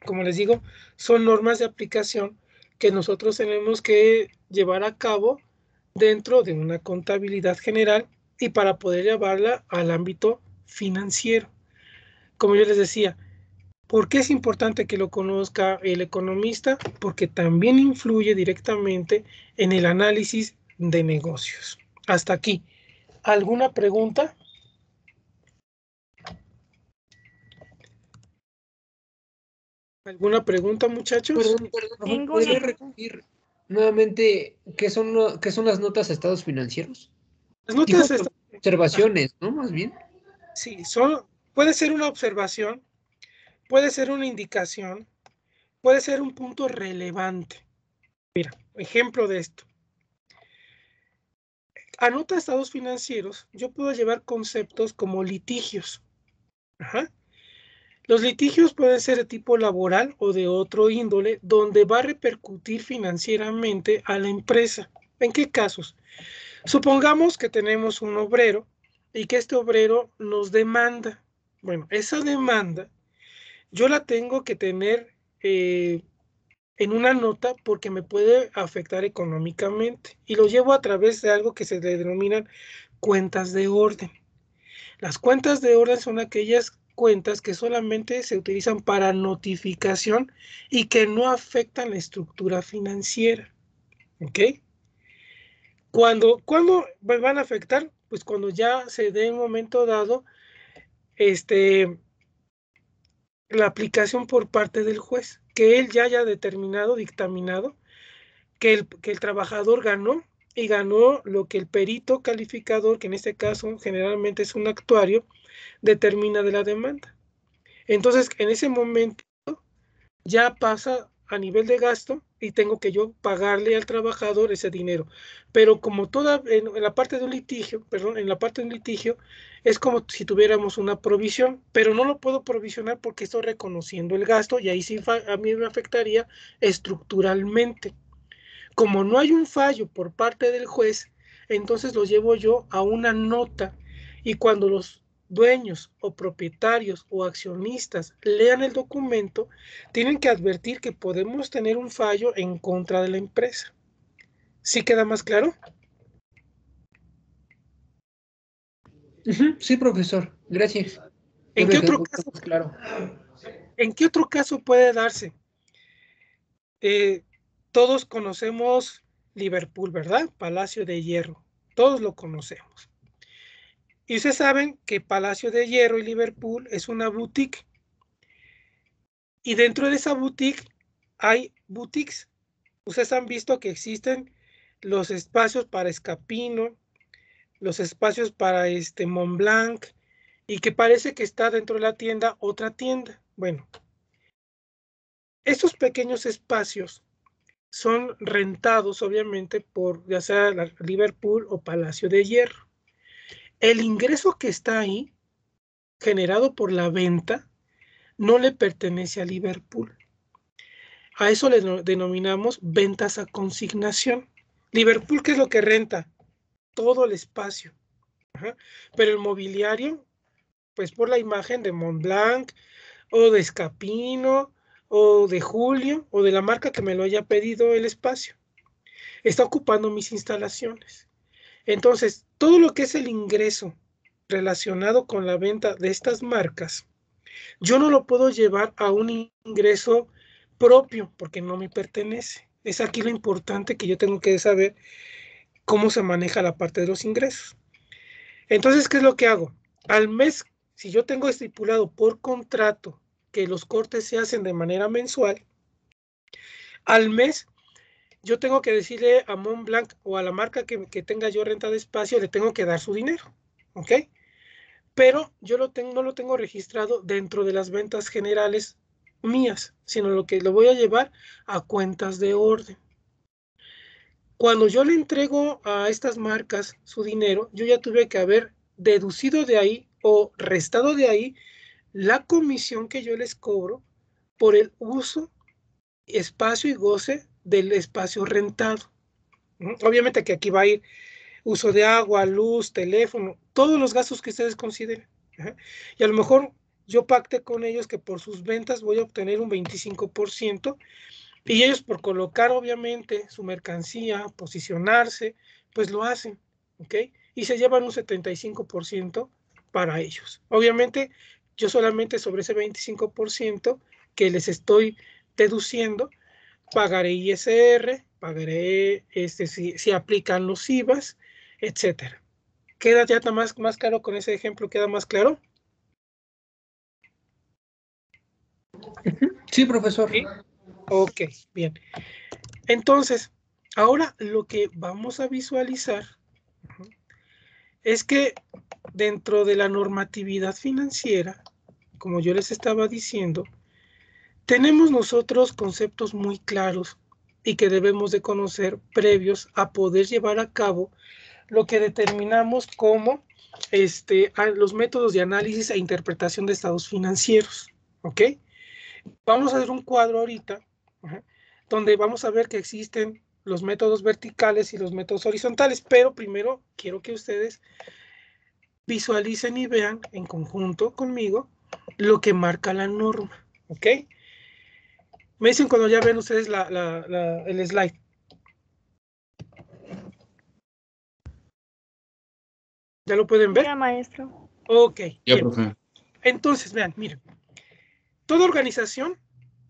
Como les digo, son normas de aplicación que nosotros tenemos que llevar a cabo dentro de una contabilidad general y para poder llevarla al ámbito financiero. Como yo les decía, ¿por qué es importante que lo conozca el economista? Porque también influye directamente en el análisis de negocios. Hasta aquí. ¿Alguna pregunta? ¿Alguna pregunta, muchachos?
Perdón,
Tengo una
¿podría
pregunta.
repetir nuevamente qué son las notas a estados financieros?
Las
Dijo
notas
que observaciones, ¿no? Más bien.
sí, puede ser una observación, puede ser una indicación, puede ser un punto relevante. Mira, ejemplo de esto. A nota de estados financieros, yo puedo llevar conceptos como litigios. Ajá. Los litigios pueden ser de tipo laboral o de otro índole, donde va a repercutir financieramente a la empresa. ¿En qué casos? Supongamos que tenemos un obrero y que este obrero nos demanda. Bueno, esa demanda yo la tengo que tener en una nota porque me puede afectar económicamente y lo llevo a través de algo que se le denominan cuentas de orden. Las cuentas de orden son aquellas cuentas que solamente se utilizan para notificación y que no afectan la estructura financiera. ¿Ok? ¿Cuándo me van a afectar? Pues cuando ya se dé un momento dado la aplicación por parte del juez, que él ya haya determinado, dictaminado, que el trabajador ganó y ganó lo que el perito calificador, que en este caso generalmente es un actuario, determina de la demanda. Entonces, en ese momento ya pasa a nivel de gasto y tengo que yo pagarle al trabajador ese dinero. Pero como en la parte de un litigio, perdón, en la parte de un litigio es como si tuviéramos una provisión, pero no lo puedo provisionar porque estoy reconociendo el gasto y ahí sí a mí me afectaría estructuralmente. Como no hay un fallo por parte del juez, entonces lo llevo yo a una nota y cuando los dueños o propietarios o accionistas lean el documento, tienen que advertir que podemos tener un fallo en contra de la empresa. ¿Sí queda más claro?
Sí, profesor. Gracias. Ya
¿En
me
qué
quedó un
otro
poquito
caso,
más claro.
en qué otro caso puede darse? Eh, todos conocemos Liverpool, ¿verdad? Palacio de Hierro. Todos lo conocemos. Y ustedes saben que Palacio de Hierro y Liverpool es una boutique. Y dentro de esa boutique hay boutiques. Ustedes han visto que existen los espacios para Escapino, los espacios para Montblanc, y que parece que está dentro de la tienda otra tienda. Bueno, estos pequeños espacios son rentados obviamente por ya sea Liverpool o Palacio de Hierro. El ingreso que está ahí, generado por la venta, no le pertenece a Liverpool. A eso le denominamos ventas a consignación. Liverpool, ¿qué es lo que renta? Todo el espacio. Ajá. Pero el mobiliario, pues por la imagen de Montblanc o de Scapino o de Julio o de la marca que me lo haya pedido el espacio, está ocupando mis instalaciones. Entonces, todo lo que es el ingreso relacionado con la venta de estas marcas, yo no lo puedo llevar a un ingreso propio porque no me pertenece. Es aquí lo importante que yo tengo que saber cómo se maneja la parte de los ingresos. Entonces, ¿qué es lo que hago? Al mes, si yo tengo estipulado por contrato que los cortes se hacen de manera mensual, al mes yo tengo que decirle a Montblanc o a la marca que tenga yo renta de espacio, le tengo que dar su dinero, ¿ok? Pero yo no lo tengo registrado dentro de las ventas generales mías, sino lo que lo voy a llevar a cuentas de orden. Cuando yo le entrego a estas marcas su dinero, yo ya tuve que haber deducido de ahí o restado de ahí la comisión que yo les cobro por el uso, espacio y goce del espacio rentado. Obviamente que aquí va a ir uso de agua, luz, teléfono, todos los gastos que ustedes consideren. Y a lo mejor yo pacte con ellos que por sus ventas voy a obtener un 25%, y ellos por colocar obviamente su mercancía, posicionarse, pues lo hacen, ¿ok? Y se llevan un 75% para ellos. Obviamente yo solamente sobre ese 25% que les estoy deduciendo, pagaré ISR, pagaré si aplican los IVAs, etcétera. ¿Queda ya más claro con ese ejemplo? ¿Queda más claro?
Sí, profesor.
¿Sí? Ok, bien. Entonces, ahora lo que vamos a visualizar es que dentro de la normatividad financiera, como yo les estaba diciendo, tenemos nosotros conceptos muy claros y que debemos de conocer previos a poder llevar a cabo lo que determinamos como los métodos de análisis e interpretación de estados financieros. ¿Ok? Vamos a hacer un cuadro ahorita, donde vamos a ver que existen los métodos verticales y los métodos horizontales, pero primero quiero que ustedes visualicen y vean en conjunto conmigo lo que marca la norma. ¿Ok? Me dicen cuando ya ven ustedes el slide. ¿Ya lo pueden ver?
Ya, maestro.
Ok.
Ya,
Bien.
profe.
Entonces, vean, miren. Toda organización,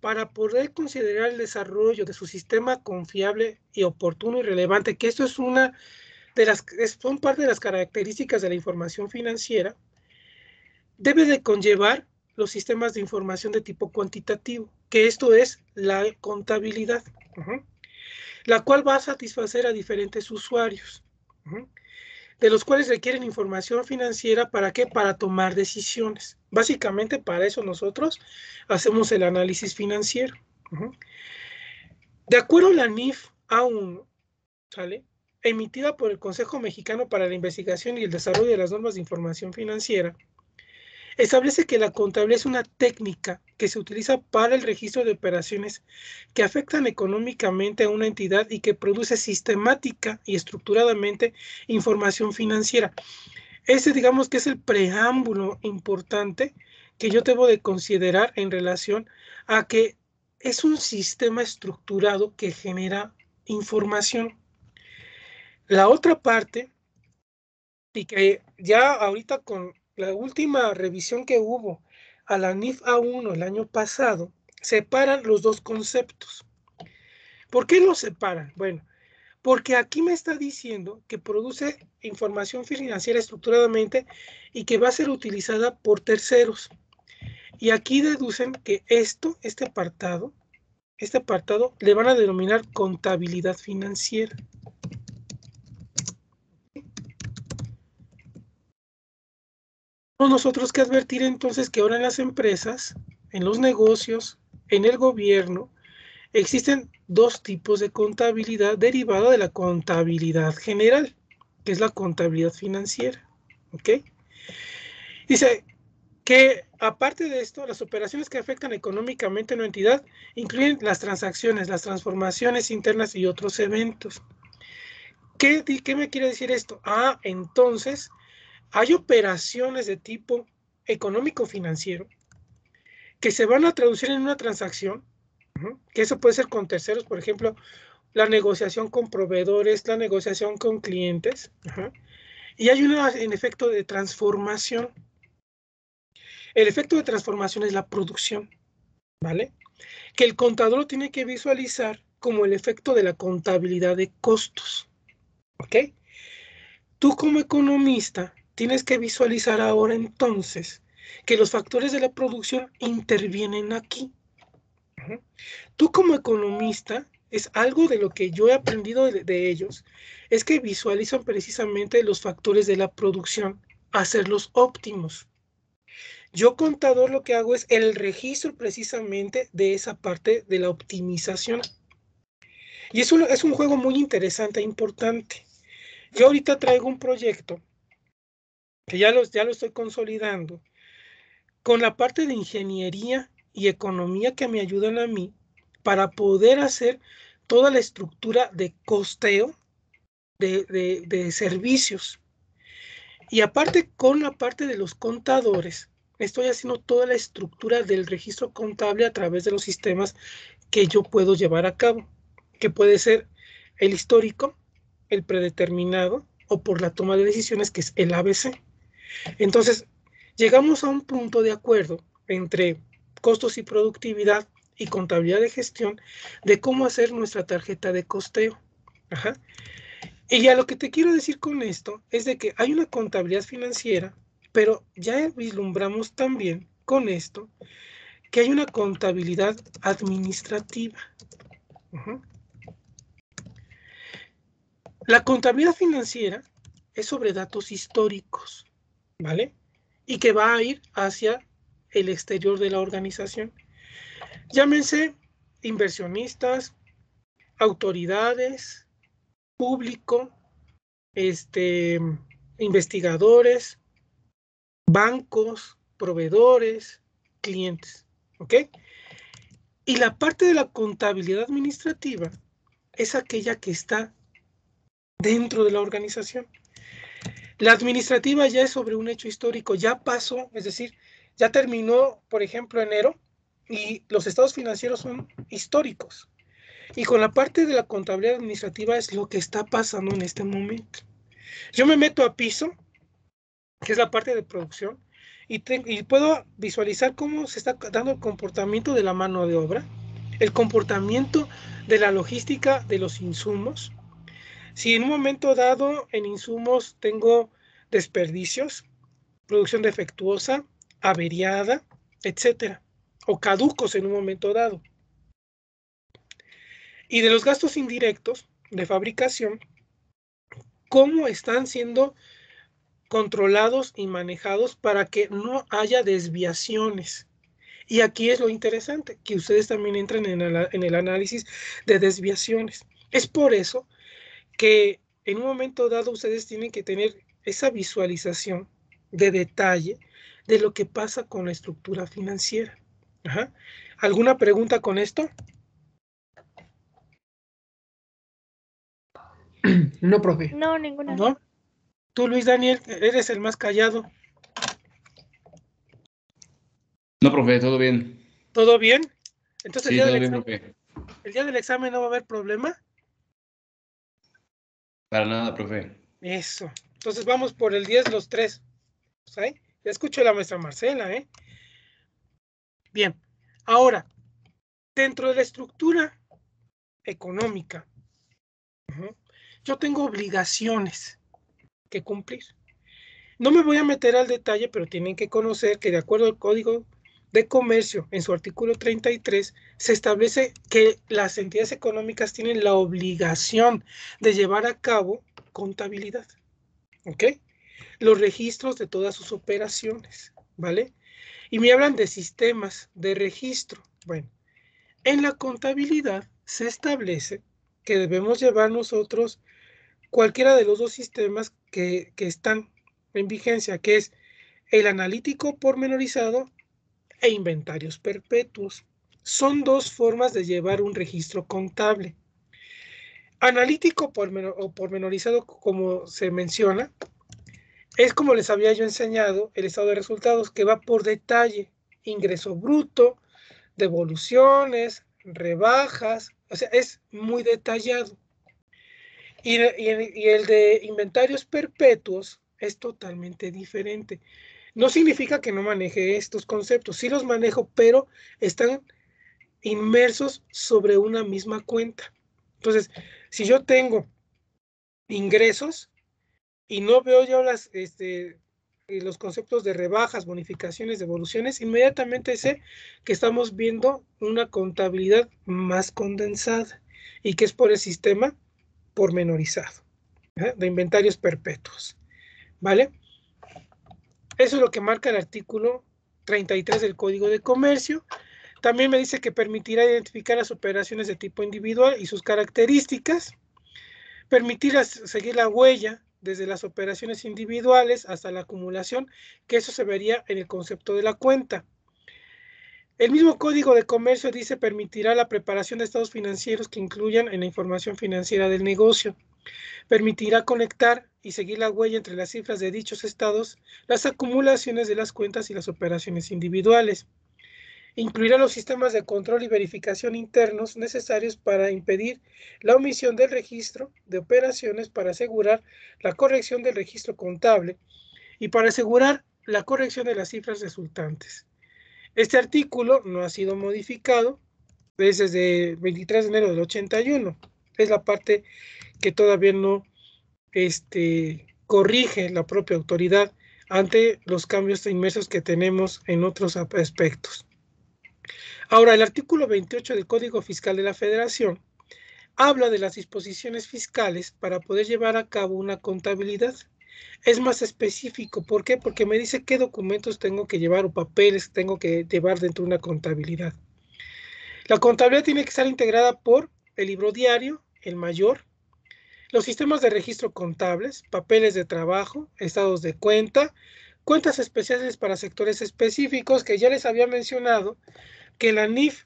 para poder considerar el desarrollo de su sistema confiable y oportuno y relevante, que esto es son parte de las características de la información financiera, debe de conllevar los sistemas de información de tipo cuantitativo, que esto es la contabilidad, la cual va a satisfacer a diferentes usuarios, de los cuales requieren información financiera. ¿Para qué? Para tomar decisiones. Básicamente para eso nosotros hacemos el análisis financiero. De acuerdo a la NIF A1, ¿sale?, emitida por el Consejo Mexicano para la Investigación y el Desarrollo de las Normas de Información Financiera, establece que la contabilidad es una técnica que se utiliza para el registro de operaciones que afectan económicamente a una entidad y que produce sistemática y estructuradamente información financiera. Digamos que es el preámbulo importante que yo debo de considerar en relación a que es un sistema estructurado que genera información. La otra parte, y que ya ahorita con la última revisión que hubo a la NIF A1 el año pasado, separan los dos conceptos. ¿Por qué los separan? Bueno, porque aquí me está diciendo que produce información financiera estructuradamente y que va a ser utilizada por terceros. Y aquí deducen que este apartado le van a denominar contabilidad financiera. Nosotros que advertir entonces que ahora en las empresas, en los negocios, en el gobierno, existen dos tipos de contabilidad derivada de la contabilidad general, que es la contabilidad financiera. ¿Ok? Dice que aparte de esto, las operaciones que afectan económicamente a una entidad incluyen las transacciones, las transformaciones internas y otros eventos. ¿Qué me quiere decir esto? Entonces, hay operaciones de tipo económico-financiero que se van a traducir en una transacción, que eso puede ser con terceros, por ejemplo, la negociación con proveedores, la negociación con clientes, y hay en efecto de transformación. El efecto de transformación es la producción, ¿vale? Que el contador tiene que visualizar como el efecto de la contabilidad de costos. ¿Ok? Tú como economista tienes que visualizar ahora entonces que los factores de la producción intervienen aquí. Tú como economista, es algo de lo que yo he aprendido de ellos, es que visualizan precisamente los factores de la producción, hacerlos óptimos. Yo contador lo que hago es el registro precisamente de esa parte de la optimización. Y es un juego muy interesante e importante. Yo ahorita traigo un proyecto que ya lo estoy consolidando con la parte de ingeniería y economía que me ayudan a mí para poder hacer toda la estructura de costeo de servicios. Y aparte, con la parte de los contadores, estoy haciendo toda la estructura del registro contable a través de los sistemas que yo puedo llevar a cabo, que puede ser el histórico, el predeterminado o por la toma de decisiones, que es el ABC. Entonces, llegamos a un punto de acuerdo entre costos y productividad y contabilidad de gestión de cómo hacer nuestra tarjeta de costeo. Ajá. Y a lo que te quiero decir con esto es de que hay una contabilidad financiera, pero ya vislumbramos también con esto que hay una contabilidad administrativa. Uh-huh. La contabilidad financiera es sobre datos históricos, ¿vale? Y que va a ir hacia el exterior de la organización. Llámense inversionistas, autoridades, público, investigadores, bancos, proveedores, clientes, ¿ok? Y la parte de la contabilidad administrativa es aquella que está dentro de la organización. La administrativa ya es sobre un hecho histórico, ya pasó, es decir, ya terminó, por ejemplo, enero, y los estados financieros son históricos. Y con la parte de la contabilidad administrativa es lo que está pasando en este momento. Yo me meto a piso, que es la parte de producción, y puedo visualizar cómo se está dando el comportamiento de la mano de obra, el comportamiento de la logística de los insumos. Si en un momento dado en insumos tengo desperdicios, producción defectuosa, averiada, etcétera, o caducos en un momento dado. Y de los gastos indirectos de fabricación, cómo están siendo controlados y manejados para que no haya desviaciones. Y aquí es lo interesante, que ustedes también entren en el análisis de desviaciones. Es por eso que en un momento dado ustedes tienen que tener esa visualización de detalle de lo que pasa con la estructura financiera. Ajá. ¿Alguna pregunta con esto?
No, profe.
No, ninguna.
¿No? Tú, Luis Daniel, eres el más callado.
No, profe, todo bien.
¿Todo bien? Entonces
Sí, todo bien, profe.
el día del examen no va a haber problema.
Para nada, profe.
Eso. Entonces vamos por el 10, los 3. ¿Sí? Ya escucho a la maestra Marcela, ¿eh? Bien. Ahora, dentro de la estructura económica, yo tengo obligaciones que cumplir. No me voy a meter al detalle, pero tienen que conocer que de acuerdo al Código de Comercio, en su artículo 33, se establece que las entidades económicas tienen la obligación de llevar a cabo contabilidad. ¿Ok? Los registros de todas sus operaciones, ¿vale? Y me hablan de sistemas de registro. Bueno, en la contabilidad se establece que debemos llevar nosotros cualquiera de los dos sistemas que están en vigencia, que es el analítico pormenorizado e inventarios perpetuos. Son dos formas de llevar un registro contable. Analítico o pormenorizado, como se menciona, es como les había yo enseñado el estado de resultados, que va por detalle: ingreso bruto, devoluciones, rebajas, o sea, es muy detallado. Y el de inventarios perpetuos es totalmente diferente. No significa que no maneje estos conceptos, sí los manejo, pero están inmersos sobre una misma cuenta. Entonces, si yo tengo ingresos y no veo yo los conceptos de rebajas, bonificaciones, devoluciones, inmediatamente sé que estamos viendo una contabilidad más condensada y que es por el sistema pormenorizado, de inventarios perpetuos, ¿vale? Eso es lo que marca el artículo 33 del Código de Comercio. También me dice que permitirá identificar las operaciones de tipo individual y sus características, permitirá seguir la huella desde las operaciones individuales hasta la acumulación, que eso se vería en el concepto de la cuenta. El mismo Código de Comercio dice permitirá la preparación de estados financieros que incluyan en la información financiera del negocio. Permitirá conectar y seguir la huella entre las cifras de dichos estados, las acumulaciones de las cuentas y las operaciones individuales. Incluirá los sistemas de control y verificación internos necesarios para impedir la omisión del registro de operaciones, para asegurar la corrección del registro contable y para asegurar la corrección de las cifras resultantes. Este artículo no ha sido modificado desde el 23 de enero del 81. Es la parte que todavía no corrige la propia autoridad ante los cambios inmersos que tenemos en otros aspectos. Ahora, el artículo 28 del Código Fiscal de la Federación habla de las disposiciones fiscales para poder llevar a cabo una contabilidad. Es más específico. ¿Por qué? Porque me dice qué documentos tengo que llevar o papeles tengo que llevar dentro de una contabilidad. La contabilidad tiene que estar integrada por el libro diario, el mayor, los sistemas de registro contables, papeles de trabajo, estados de cuenta, cuentas especiales para sectores específicos, que ya les había mencionado que la NIF,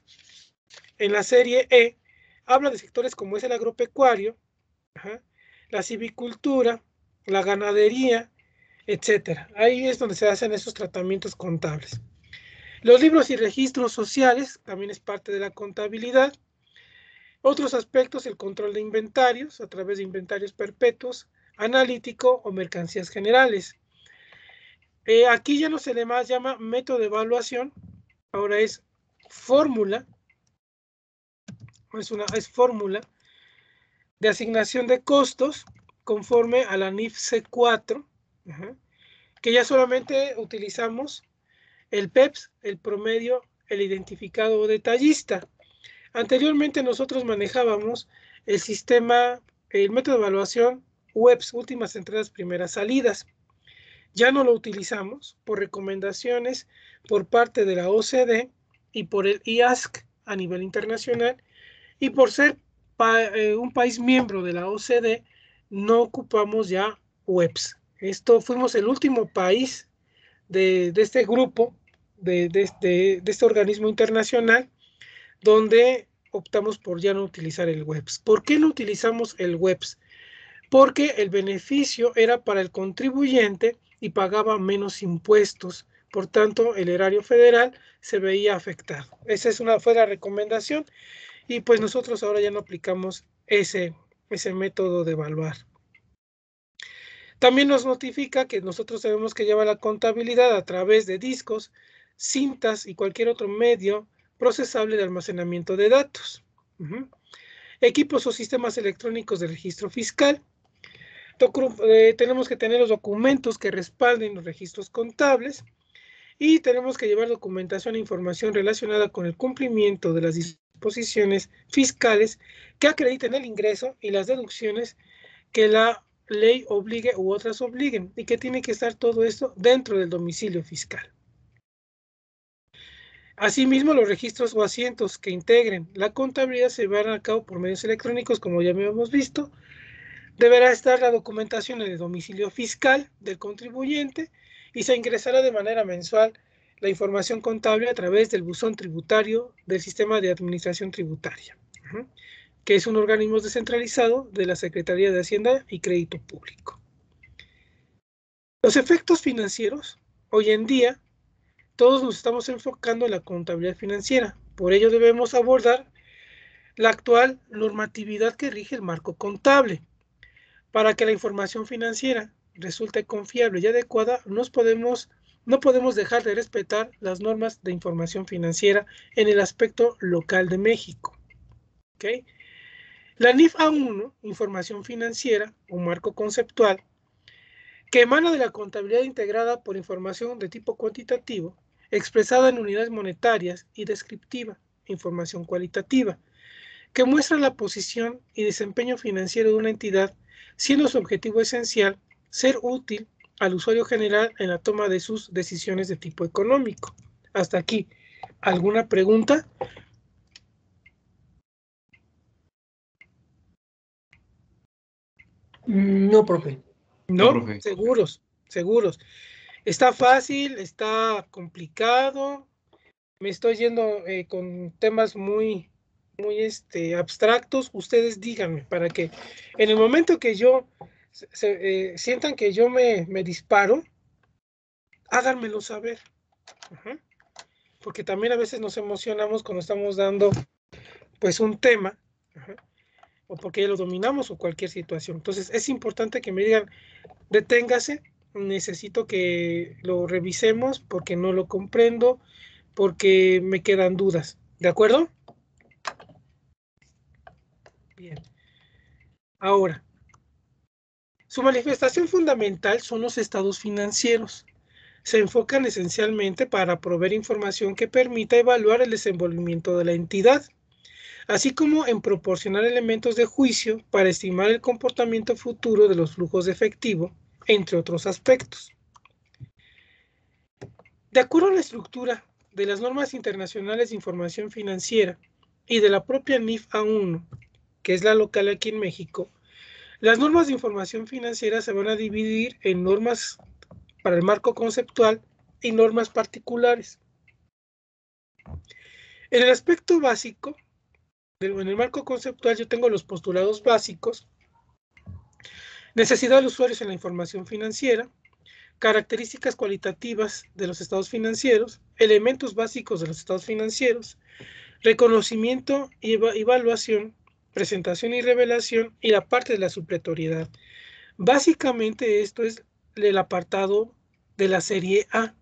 en la serie E, habla de sectores como es el agropecuario, la civicultura, la ganadería, etcétera. Ahí es donde se hacen esos tratamientos contables. Los libros y registros sociales también es parte de la contabilidad. Otros aspectos, el control de inventarios a través de inventarios perpetuos, analítico o mercancías generales. Aquí ya no se le llama método de evaluación, ahora es fórmula, es fórmula de asignación de costos conforme a la NIF C4, que ya solamente utilizamos el PEPS, el promedio, el identificado o detallista. Anteriormente nosotros manejábamos el sistema, el método de evaluación UEPS, últimas entradas, primeras salidas. Ya no lo utilizamos por recomendaciones por parte de la OCDE y por el IASC a nivel internacional, y por ser un país miembro de la OCDE, no ocupamos ya UEPS. Fuimos el último país de este grupo, de este organismo internacional, donde optamos por ya no utilizar el WEPS. ¿Por qué no utilizamos el WEPS? Porque el beneficio era para el contribuyente y pagaba menos impuestos. Por tanto, el erario federal se veía afectado. Esa fue la recomendación, y pues nosotros ahora ya no aplicamos ese método de evaluar. También nos notifica que nosotros tenemos que llevar la contabilidad a través de discos, cintas y cualquier otro medio procesable de almacenamiento de datos. Equipos o sistemas electrónicos de registro fiscal. Tenemos que tener los documentos que respalden los registros contables, y tenemos que llevar documentación e información relacionada con el cumplimiento de las disposiciones fiscales que acrediten el ingreso y las deducciones que la ley obligue u otras obliguen, y que tiene que estar todo esto dentro del domicilio fiscal. Asimismo, los registros o asientos que integren la contabilidad se llevarán a cabo por medios electrónicos, como ya habíamos visto. Deberá estar la documentación en el domicilio fiscal del contribuyente, y se ingresará de manera mensual la información contable a través del buzón tributario del Sistema de Administración Tributaria, que es un organismo descentralizado de la Secretaría de Hacienda y Crédito Público. Los efectos financieros. Hoy en día, todos nos estamos enfocando en la contabilidad financiera. Por ello debemos abordar la actual normatividad que rige el marco contable. Para que la información financiera resulte confiable y adecuada, nos podemos no podemos dejar de respetar las normas de información financiera en el aspecto local de México. ¿Okay? La NIF A1, Información Financiera, un marco conceptual, que emana de la contabilidad integrada por información de tipo cuantitativo, expresada en unidades monetarias, y descriptiva, información cualitativa, que muestra la posición y desempeño financiero de una entidad, siendo su objetivo esencial ser útil al usuario general en la toma de sus decisiones de tipo económico. Hasta aquí. ¿Alguna pregunta?
No, profe.
No,
No,
profe.
seguros, seguros. Está fácil, está complicado. Me estoy yendo con temas muy abstractos. Ustedes díganme para que en el momento que yo sientan que yo me disparo, háganmelo saber. Ajá. Porque también a veces nos emocionamos cuando estamos dando pues un tema, ajá, o porque ya lo dominamos o cualquier situación. Entonces es importante que me digan, deténgase, necesito que lo revisemos porque no lo comprendo, porque me quedan dudas. ¿De acuerdo? Bien. Ahora, su manifestación fundamental son los estados financieros. Se enfocan esencialmente para proveer información que permita evaluar el desenvolvimiento de la entidad, así como en proporcionar elementos de juicio para estimar el comportamiento futuro de los flujos de efectivo, entre otros aspectos. De acuerdo a la estructura de las normas internacionales de información financiera y de la propia NIF A1, que es la local aquí en México, las normas de información financiera se van a dividir en normas para el marco conceptual y normas particulares. En el aspecto básico, en el marco conceptual, yo tengo los postulados básicos, necesidad de los usuarios en la información financiera, características cualitativas de los estados financieros, elementos básicos de los estados financieros, reconocimiento y evaluación, presentación y revelación, y la parte de la supletoriedad. Básicamente esto es el apartado de la serie A.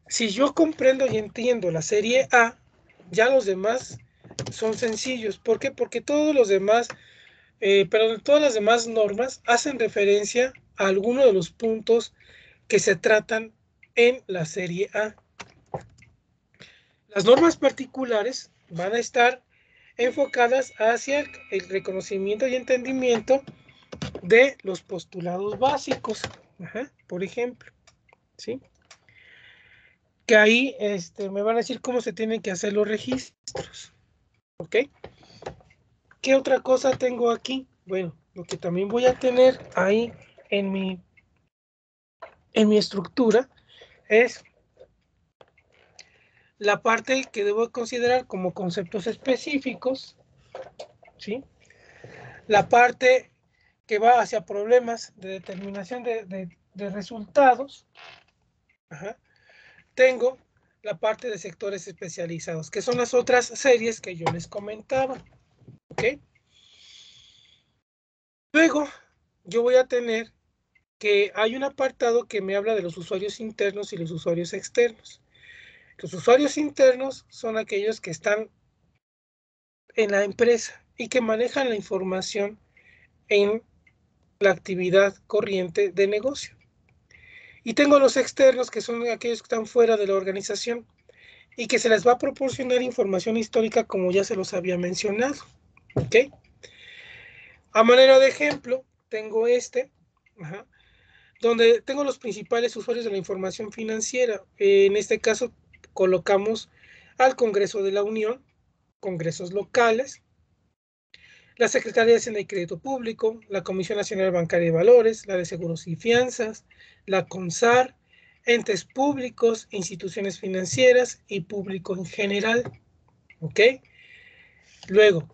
Si yo comprendo y entiendo la serie A, ya los demás son sencillos. ¿Por qué? Porque todos los demás, todas las demás normas hacen referencia a alguno de los puntos que se tratan en la serie A. Las normas particulares van a estar enfocadas hacia el reconocimiento y entendimiento de los postulados básicos. Ajá, por ejemplo, ¿sí? Que ahí me van a decir cómo se tienen que hacer los registros. ¿Ok? ¿Qué otra cosa tengo aquí? Bueno, lo que también voy a tener ahí en mi estructura es la parte que debo considerar como conceptos específicos, ¿sí? La parte que va hacia problemas de determinación de resultados. Ajá. Tengo la parte de sectores especializados, que son las otras series que yo les comentaba. ¿Ok? Luego, yo voy a tener que hay un apartado que me habla de los usuarios internos y los usuarios externos. Los usuarios internos son aquellos que están en la empresa y que manejan la información en la actividad corriente de negocio. Y tengo los externos, que son aquellos que están fuera de la organización y que se les va a proporcionar información histórica, como ya se los había mencionado. ¿Ok? A manera de ejemplo, tengo ajá, donde tengo los principales usuarios de la información financiera. En este caso, colocamos al Congreso de la Unión, congresos locales, la Secretaría de Hacienda y Crédito Público, la Comisión Nacional Bancaria de Valores, la de Seguros y Fianzas, la CONSAR, entes públicos, instituciones financieras y público en general. ¿Ok? Luego,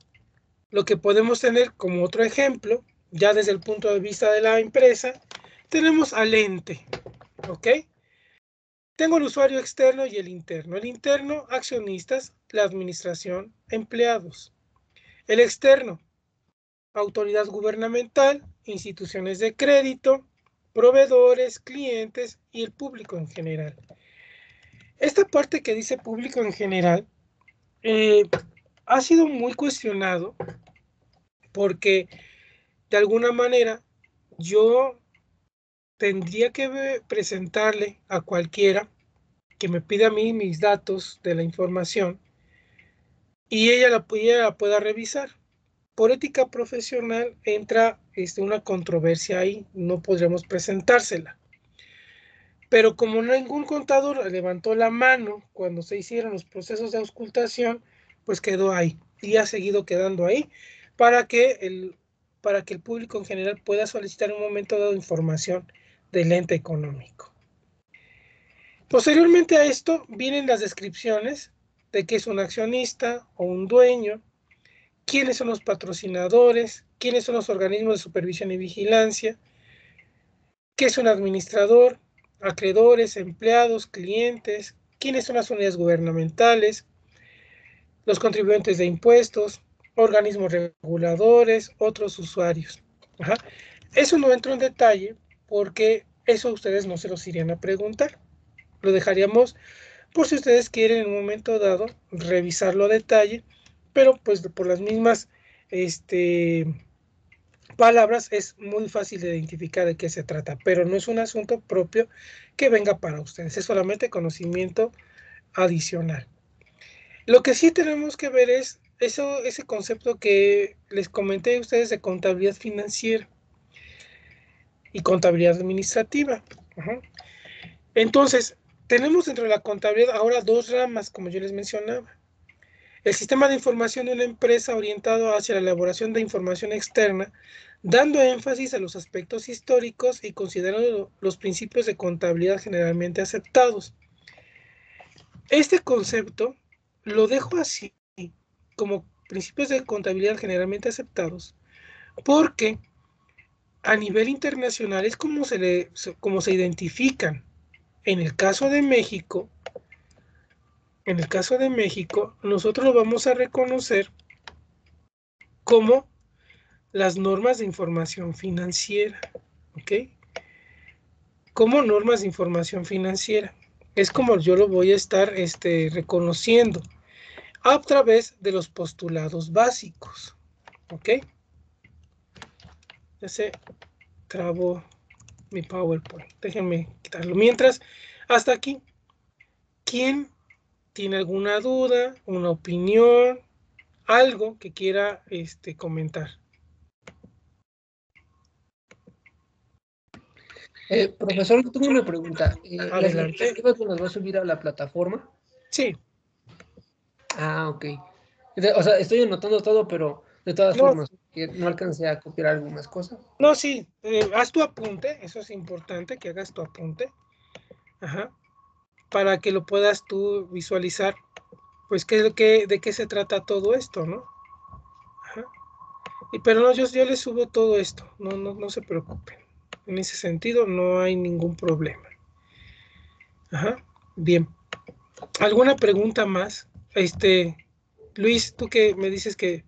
lo que podemos tener como otro ejemplo, ya desde el punto de vista de la empresa, tenemos al ente. ¿Ok? Tengo el usuario externo y el interno. El interno, accionistas, la administración, empleados. El externo, autoridad gubernamental, instituciones de crédito, proveedores, clientes y el público en general. Esta parte que dice público en general ha sido muy cuestionado porque de alguna manera yo tendría que presentarle a cualquiera que me pida a mí mis datos de la información y ella la pueda revisar. Por ética profesional entra una controversia ahí, no podremos presentársela. Pero como ningún contador levantó la mano cuando se hicieron los procesos de auscultación, pues quedó ahí y ha seguido quedando ahí para que el público en general pueda solicitar en un momento dado información del ente económico. Posteriormente a esto vienen las descripciones de qué es un accionista o un dueño, quiénes son los patrocinadores, quiénes son los organismos de supervisión y vigilancia, qué es un administrador, acreedores, empleados, clientes, quiénes son las unidades gubernamentales, los contribuyentes de impuestos, organismos reguladores, otros usuarios. Ajá. Eso no entro en detalle porque eso ustedes no se los irían a preguntar. Lo dejaríamos por si ustedes quieren en un momento dado revisarlo a detalle, pero pues por las mismas palabras es muy fácil de identificar de qué se trata, pero no es un asunto propio que venga para ustedes, es solamente conocimiento adicional. Lo que sí tenemos que ver es ese concepto que les comenté a ustedes de contabilidad financiera y contabilidad administrativa. Ajá. Entonces, tenemos dentro de la contabilidad ahora dos ramas, como yo les mencionaba. El sistema de información de una empresa orientado hacia la elaboración de información externa, dando énfasis a los aspectos históricos y considerando los principios de contabilidad generalmente aceptados. Este concepto lo dejo así, como principios de contabilidad generalmente aceptados, porque a nivel internacional es como se identifican. En el caso de México, nosotros lo vamos a reconocer como las normas de información financiera, ¿ok? Como normas de información financiera. Es como yo lo voy a estar reconociendo a través de los postulados básicos, ¿ok? Ya se trabó mi PowerPoint. Déjenme quitarlo. Mientras, hasta aquí, ¿quién tiene alguna duda, una opinión, algo que quiera comentar?
Profesor, yo tengo una pregunta. ¿Las
Adelante.
diapositivas las va a subir a la plataforma?
Sí.
Ah, ok. O sea, estoy anotando todo, pero de todas
No,
formas, que no alcancé a copiar algunas cosas.
no, sí. Haz tu apunte. Eso es importante, que hagas tu apunte. Ajá. Para que lo puedas tú visualizar, pues, de qué se trata todo esto, ¿no? Ajá. Pero no, yo les subo todo esto. No se preocupen. En ese sentido, no hay ningún problema. Ajá. Bien. ¿Alguna pregunta más? Luis, tú que me dices que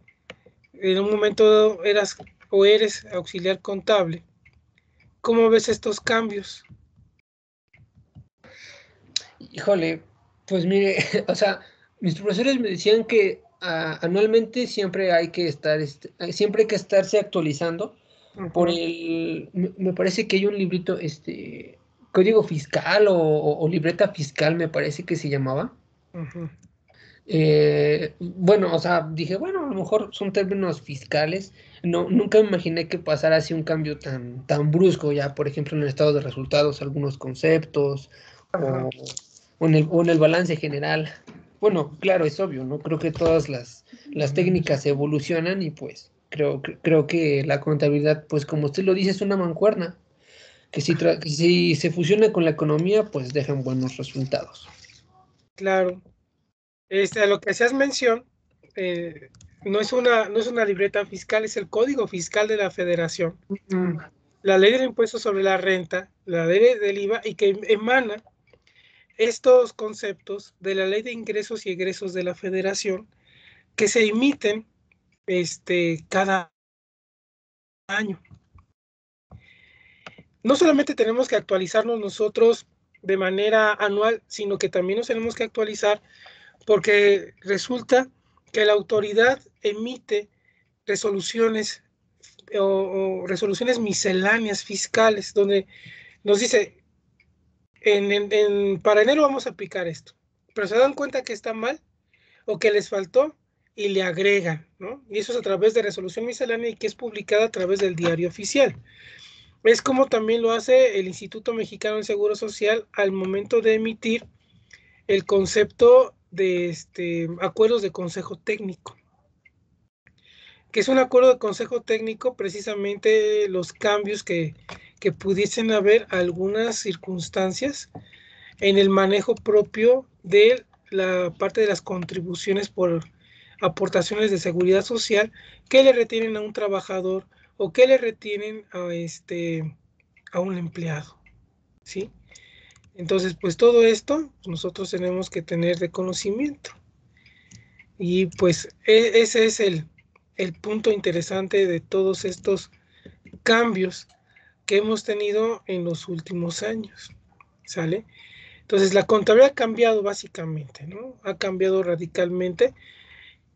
en un momento eras o eres auxiliar contable, ¿cómo ves estos cambios?
Híjole, pues mire, o sea, mis profesores me decían que anualmente siempre hay que estar, siempre hay que estarse actualizando por
Ujú,
me parece que hay un librito, código fiscal o libreta fiscal, me parece que se llamaba.
ujú.
Bueno, o sea, dije, bueno, a lo mejor son términos fiscales. No, nunca me imaginé que pasara así un cambio tan brusco, ya, por ejemplo, en el estado de resultados, algunos conceptos,
Ajá.
o en el balance general. Bueno, claro, es obvio, ¿no? Creo que todas las técnicas evolucionan y pues creo que la contabilidad, pues como usted lo dice, es una mancuerna, que si se fusiona con la economía, pues dejan buenos resultados.
Claro. A lo que hacías mención, no es una libreta fiscal, es el Código Fiscal de la Federación,
Mm.
la ley del impuesto sobre la renta, la ley del IVA, y que emana estos conceptos de la ley de ingresos y egresos de la Federación que se emiten cada año. no solamente tenemos que actualizarnos nosotros de manera anual, sino que también nos tenemos que actualizar porque resulta que la autoridad emite resoluciones o resoluciones misceláneas fiscales donde nos dice, para enero vamos a aplicar esto, pero se dan cuenta que está mal o que les faltó y le agregan, ¿no? Y eso es a través de resolución miscelánea y que es publicada a través del diario oficial. Es como también lo hace el Instituto Mexicano del Seguro Social al momento de emitir el concepto de acuerdos de consejo técnico, que es un acuerdo de consejo técnico precisamente los cambios que pudiesen haber algunas circunstancias en el manejo propio de la parte de las contribuciones por aportaciones de seguridad social que le retienen a un trabajador o que le retienen a un empleado, ¿sí? Entonces, pues todo esto nosotros tenemos que tener de conocimiento. Y pues ese es el punto interesante de todos estos cambios que hemos tenido en los últimos años, ¿sale? Entonces la contabilidad ha cambiado básicamente, ¿no? Ha cambiado radicalmente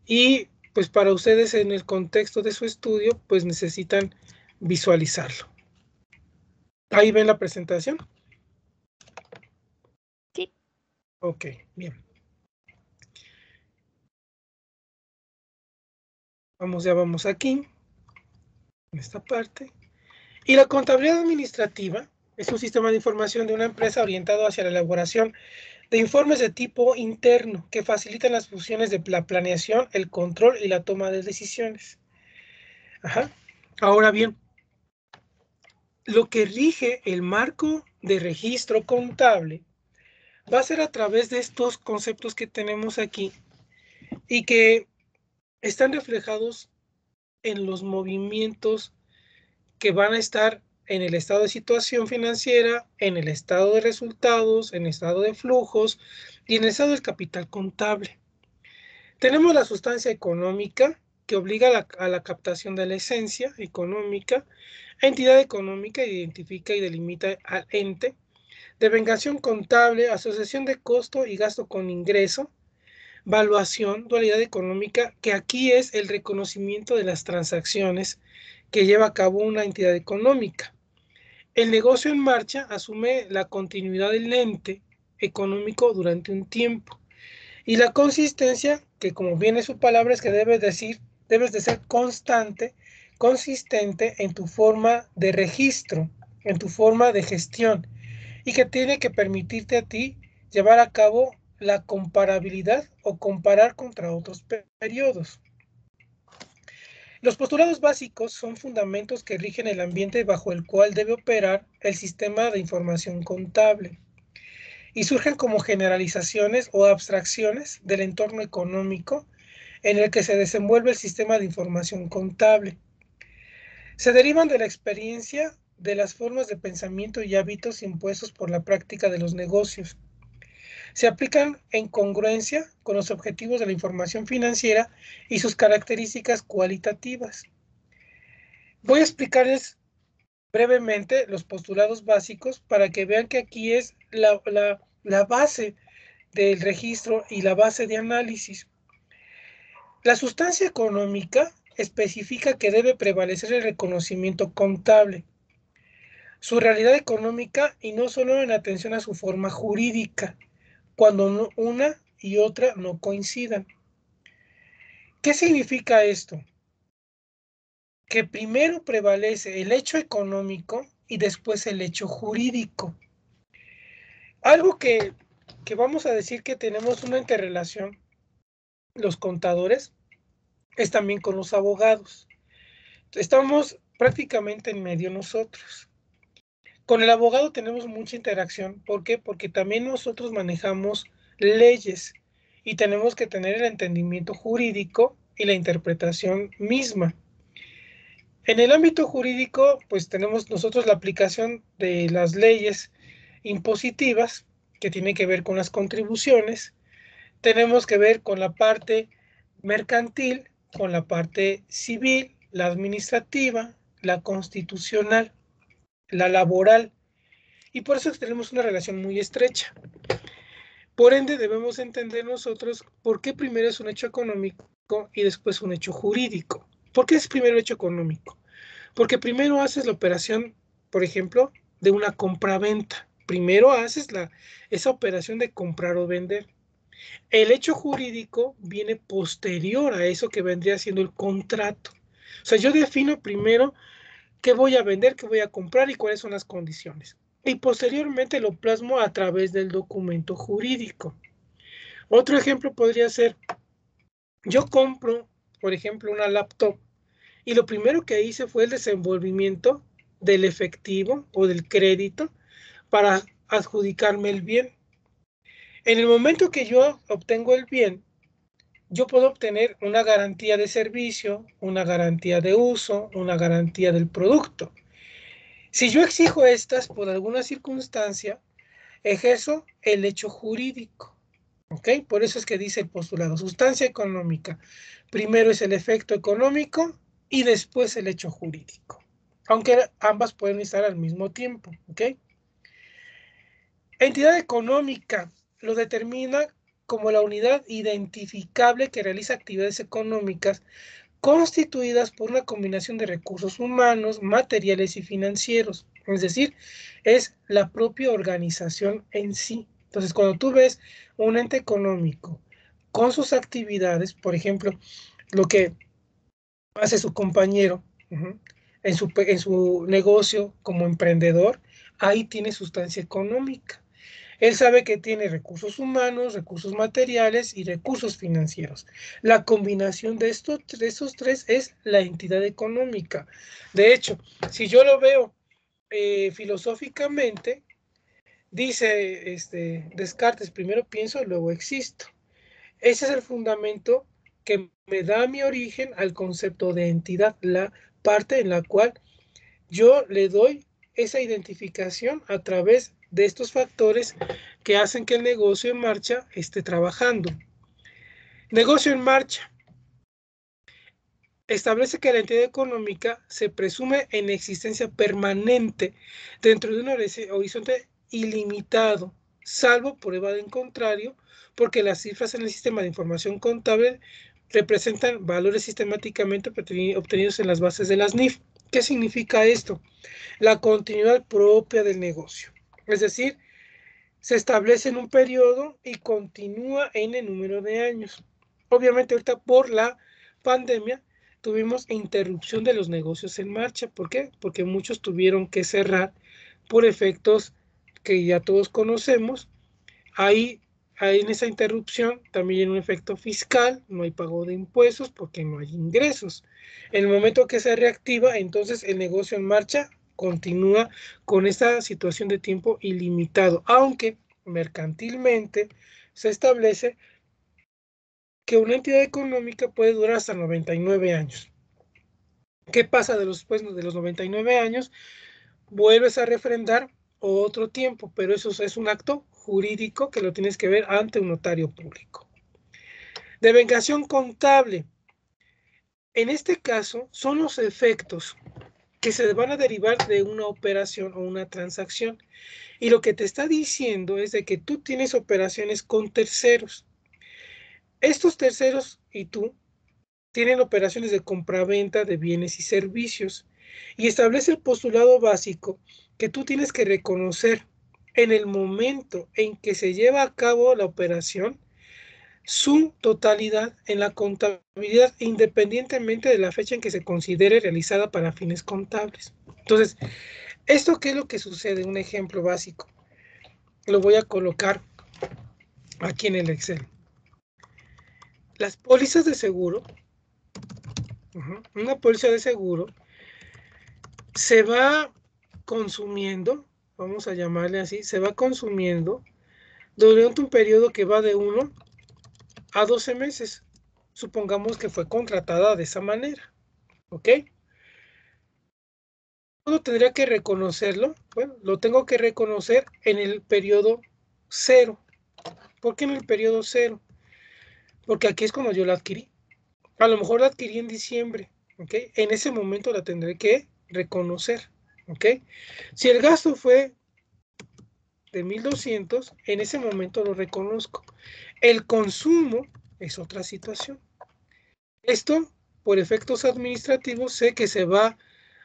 y pues para ustedes en el contexto de su estudio pues necesitan visualizarlo. ¿Ahí ven la presentación?
Sí.
Ok, bien. Ya vamos aquí, en esta parte. Y la contabilidad administrativa es un sistema de información de una empresa orientado hacia la elaboración de informes de tipo interno que facilitan las funciones de la planeación, el control y la toma de decisiones. Ajá. Ahora bien, lo que rige el marco de registro contable va a ser a través de estos conceptos que tenemos aquí y que están reflejados en los movimientos que van a estar en el estado de situación financiera, en el estado de resultados, en el estado de flujos y en el estado del capital contable. Tenemos la sustancia económica que obliga a la captación de la esencia económica, entidad económica identifica y delimita al ente, devengación contable, asociación de costo y gasto con ingreso, valuación, dualidad económica, que aquí es el reconocimiento de las transacciones que lleva a cabo una entidad económica. El negocio en marcha asume la continuidad del ente económico durante un tiempo. Y la consistencia, que como viene su palabra, es que debes de ser constante, consistente en tu forma de registro, en tu forma de gestión, y que tiene que permitirte a ti llevar a cabo la comparabilidad o comparar contra otros periodos. Los postulados básicos son fundamentos que rigen el ambiente bajo el cual debe operar el sistema de información contable y surgen como generalizaciones o abstracciones del entorno económico en el que se desenvuelve el sistema de información contable. Se derivan de la experiencia de las formas de pensamiento y hábitos impuestos por la práctica de los negocios. Se aplican en congruencia con los objetivos de la información financiera y sus características cualitativas. Voy a explicarles brevemente los postulados básicos para que vean que aquí es la base del registro y la base de análisis. La sustancia económica especifica que debe prevalecer el reconocimiento contable, su realidad económica y no solo en atención a su forma jurídica, cuando una y otra no coincidan. ¿Qué significa esto? Que primero prevalece el hecho económico y después el hecho jurídico. Algo que vamos a decir que tenemos una interrelación, los contadores, es también con los abogados. Estamos prácticamente en medio nosotros. Con el abogado tenemos mucha interacción. ¿Por qué? Porque también nosotros manejamos leyes y tenemos que tener el entendimiento jurídico y la interpretación misma. En el ámbito jurídico, pues tenemos nosotros la aplicación de las leyes impositivas que tienen que ver con las contribuciones. Tenemos que ver con la parte mercantil, con la parte civil, la administrativa, la constitucional. la laboral. Y por eso tenemos una relación muy estrecha. Por ende, debemos entender nosotros por qué primero es un hecho económico y después un hecho jurídico. ¿Por qué es primero hecho económico? Porque primero haces la operación, por ejemplo, de una compra-venta. Primero haces esa operación de comprar o vender. El hecho jurídico viene posterior a eso que vendría siendo el contrato. O sea, yo defino primero qué voy a vender, qué voy a comprar y cuáles son las condiciones. Y posteriormente lo plasmo a través del documento jurídico. Otro ejemplo podría ser, yo compro, por ejemplo, una laptop y lo primero que hice fue el desenvolvimiento del efectivo o del crédito para adjudicarme el bien. En el momento que yo obtengo el bien, yo puedo obtener una garantía de servicio, una garantía de uso, una garantía del producto. Si yo exijo estas por alguna circunstancia, ejerzo el hecho jurídico. ¿Ok? Por eso es que dice el postulado, sustancia económica. Primero es el efecto económico y después el hecho jurídico. Aunque ambas pueden estar al mismo tiempo. ¿Ok? Entidad económica lo determina como la unidad identificable que realiza actividades económicas constituidas por una combinación de recursos humanos, materiales y financieros. Es decir, es la propia organización en sí. Entonces, cuando tú ves un ente económico con sus actividades, por ejemplo, lo que hace su compañero en su negocio como emprendedor, ahí tiene sustancia económica. Él sabe que tiene recursos humanos, recursos materiales y recursos financieros. La combinación de estos tres es la entidad económica. De hecho, si yo lo veo filosóficamente, dice Descartes, primero pienso, luego existo. Ese es el fundamento que me da mi origen al concepto de entidad, la parte en la cual yo le doy esa identificación a través de estos factores que hacen que el negocio en marcha esté trabajando. Negocio en marcha. Establece que la entidad económica se presume en existencia permanente dentro de un horizonte ilimitado, salvo prueba de contrario, porque las cifras en el sistema de información contable representan valores sistemáticamente obtenidos en las bases de las NIF. ¿Qué significa esto? La continuidad propia del negocio. Es decir, se establece en un periodo y continúa en el número de años. Obviamente ahorita por la pandemia tuvimos interrupción de los negocios en marcha. ¿Por qué? Porque muchos tuvieron que cerrar por efectos que ya todos conocemos. Ahí en esa interrupción también hay un efecto fiscal, no hay pago de impuestos porque no hay ingresos. En el momento que se reactiva, entonces el negocio en marcha continúa con esta situación de tiempo ilimitado, aunque mercantilmente se establece que una entidad económica puede durar hasta 99 años. ¿Qué pasa después de los 99 años? Vuelves a refrendar otro tiempo, pero eso es un acto jurídico que lo tienes que ver ante un notario público. Devengación contable. En este caso, son los efectos que se van a derivar de una operación o una transacción. Y lo que te está diciendo es de que tú tienes operaciones con terceros. Estos terceros y tú tienen operaciones de compraventa de bienes y servicios. Y establece el postulado básico que tú tienes que reconocer en el momento en que se lleva a cabo la operación su totalidad en la contabilidad, independientemente de la fecha en que se considere realizada para fines contables. Entonces, ¿esto qué es lo que sucede? Un ejemplo básico. Lo voy a colocar aquí en el Excel. Las pólizas de seguro, una póliza de seguro, se va consumiendo, vamos a llamarle así, se va consumiendo durante un periodo que va de 1 a 12 meses. Supongamos que fue contratada de esa manera, ¿ok? ¿Cuándo tendría que reconocerlo? Bueno, lo tengo que reconocer en el periodo 0. ¿Por qué en el periodo 0? Porque aquí es cuando yo la adquirí. A lo mejor la adquirí en diciembre, ¿ok? En ese momento la tendré que reconocer. ¿ok? Si el gasto fue de 1,200, en ese momento lo reconozco. El consumo es otra situación. Esto, por efectos administrativos, sé que se va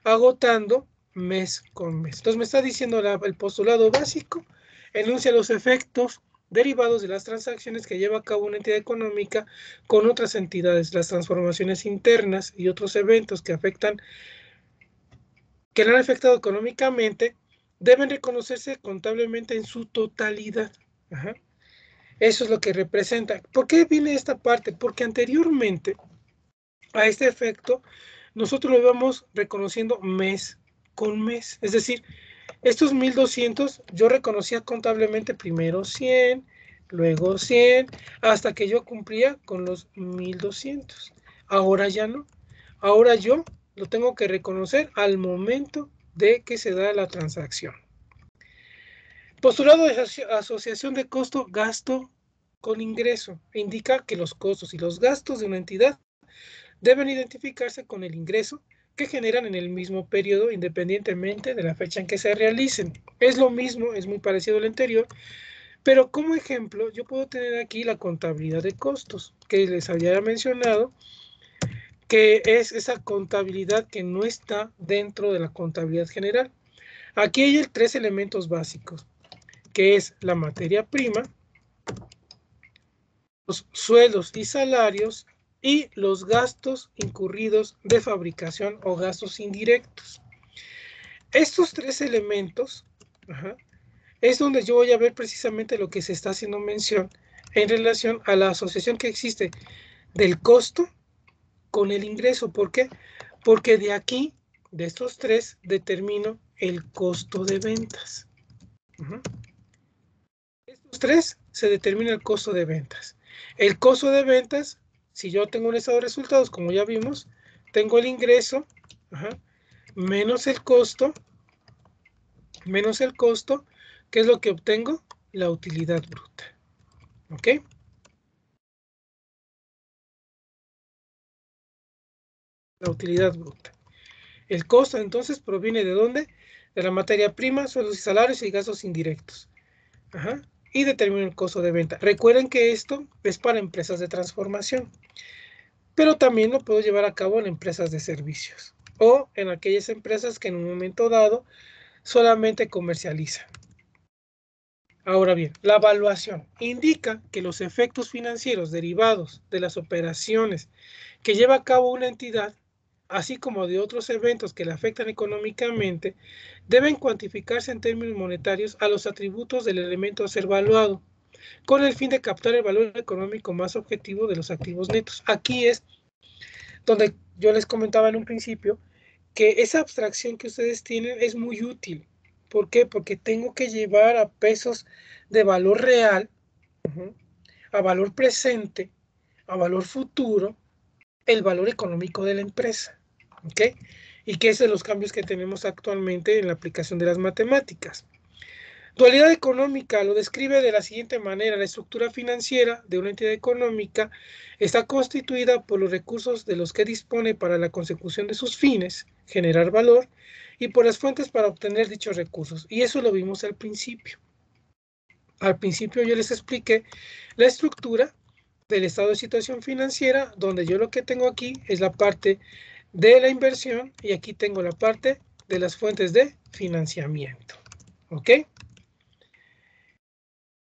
agotando mes con mes. Entonces me está diciendo el postulado básico, enuncia los efectos derivados de las transacciones que lleva a cabo una entidad económica con otras entidades, las transformaciones internas y otros eventos que le han afectado económicamente, deben reconocerse contablemente en su totalidad. Ajá. Eso es lo que representa. ¿Por qué viene esta parte? Porque anteriormente a este efecto nosotros lo íbamos reconociendo mes con mes. Es decir, estos 1,200 yo reconocía contablemente primero 100, luego 100, hasta que yo cumplía con los 1,200. Ahora ya no. Ahora yo lo tengo que reconocer al momento de que se da la transacción. Postulado de asociación de costo-gasto con ingreso. Indica que los costos y los gastos de una entidad deben identificarse con el ingreso que generan en el mismo periodo independientemente de la fecha en que se realicen. Es lo mismo, es muy parecido al anterior, pero como ejemplo yo puedo tener aquí la contabilidad de costos que les había mencionado, que es esa contabilidad que no está dentro de la contabilidad general. Aquí hay 3 elementos básicos, que es la materia prima, los sueldos y salarios y los gastos incurridos de fabricación o gastos indirectos. Estos 3 elementos, es donde yo voy a ver precisamente lo que se está haciendo mención en relación a la asociación que existe del costo con el ingreso. ¿Por qué? Porque de aquí, de estos 3, determino el costo de ventas. Estos 3 se determina el costo de ventas. El costo de ventas, si yo tengo un estado de resultados, como ya vimos, tengo el ingreso, menos el costo, ¿qué es lo que obtengo? La utilidad bruta. ¿Ok? La utilidad bruta. El costo entonces proviene de ¿dónde? De la materia prima, sueldos y salarios y gastos indirectos. Y determina el costo de venta. Recuerden que esto es para empresas de transformación, pero también lo puedo llevar a cabo en empresas de servicios o en aquellas empresas que en un momento dado solamente comercializan. Ahora bien, la evaluación indica que los efectos financieros derivados de las operaciones que lleva a cabo una entidad, así como de otros eventos que le afectan económicamente, deben cuantificarse en términos monetarios a los atributos del elemento a ser evaluado, con el fin de captar el valor económico más objetivo de los activos netos. Aquí es donde yo les comentaba en un principio que esa abstracción que ustedes tienen es muy útil. ¿Por qué? Porque tengo que llevar a pesos de valor real, a valor presente, a valor futuro, el valor económico de la empresa. ¿Ok? Y que es de los cambios que tenemos actualmente en la aplicación de las matemáticas. Dualidad económica lo describe de la siguiente manera: la estructura financiera de una entidad económica está constituida por los recursos de los que dispone para la consecución de sus fines, generar valor, y por las fuentes para obtener dichos recursos. Y eso lo vimos al principio. Al principio yo les expliqué la estructura del estado de situación financiera, donde yo lo que tengo aquí es la parte de la inversión y aquí tengo la parte de las fuentes de financiamiento. ¿Ok?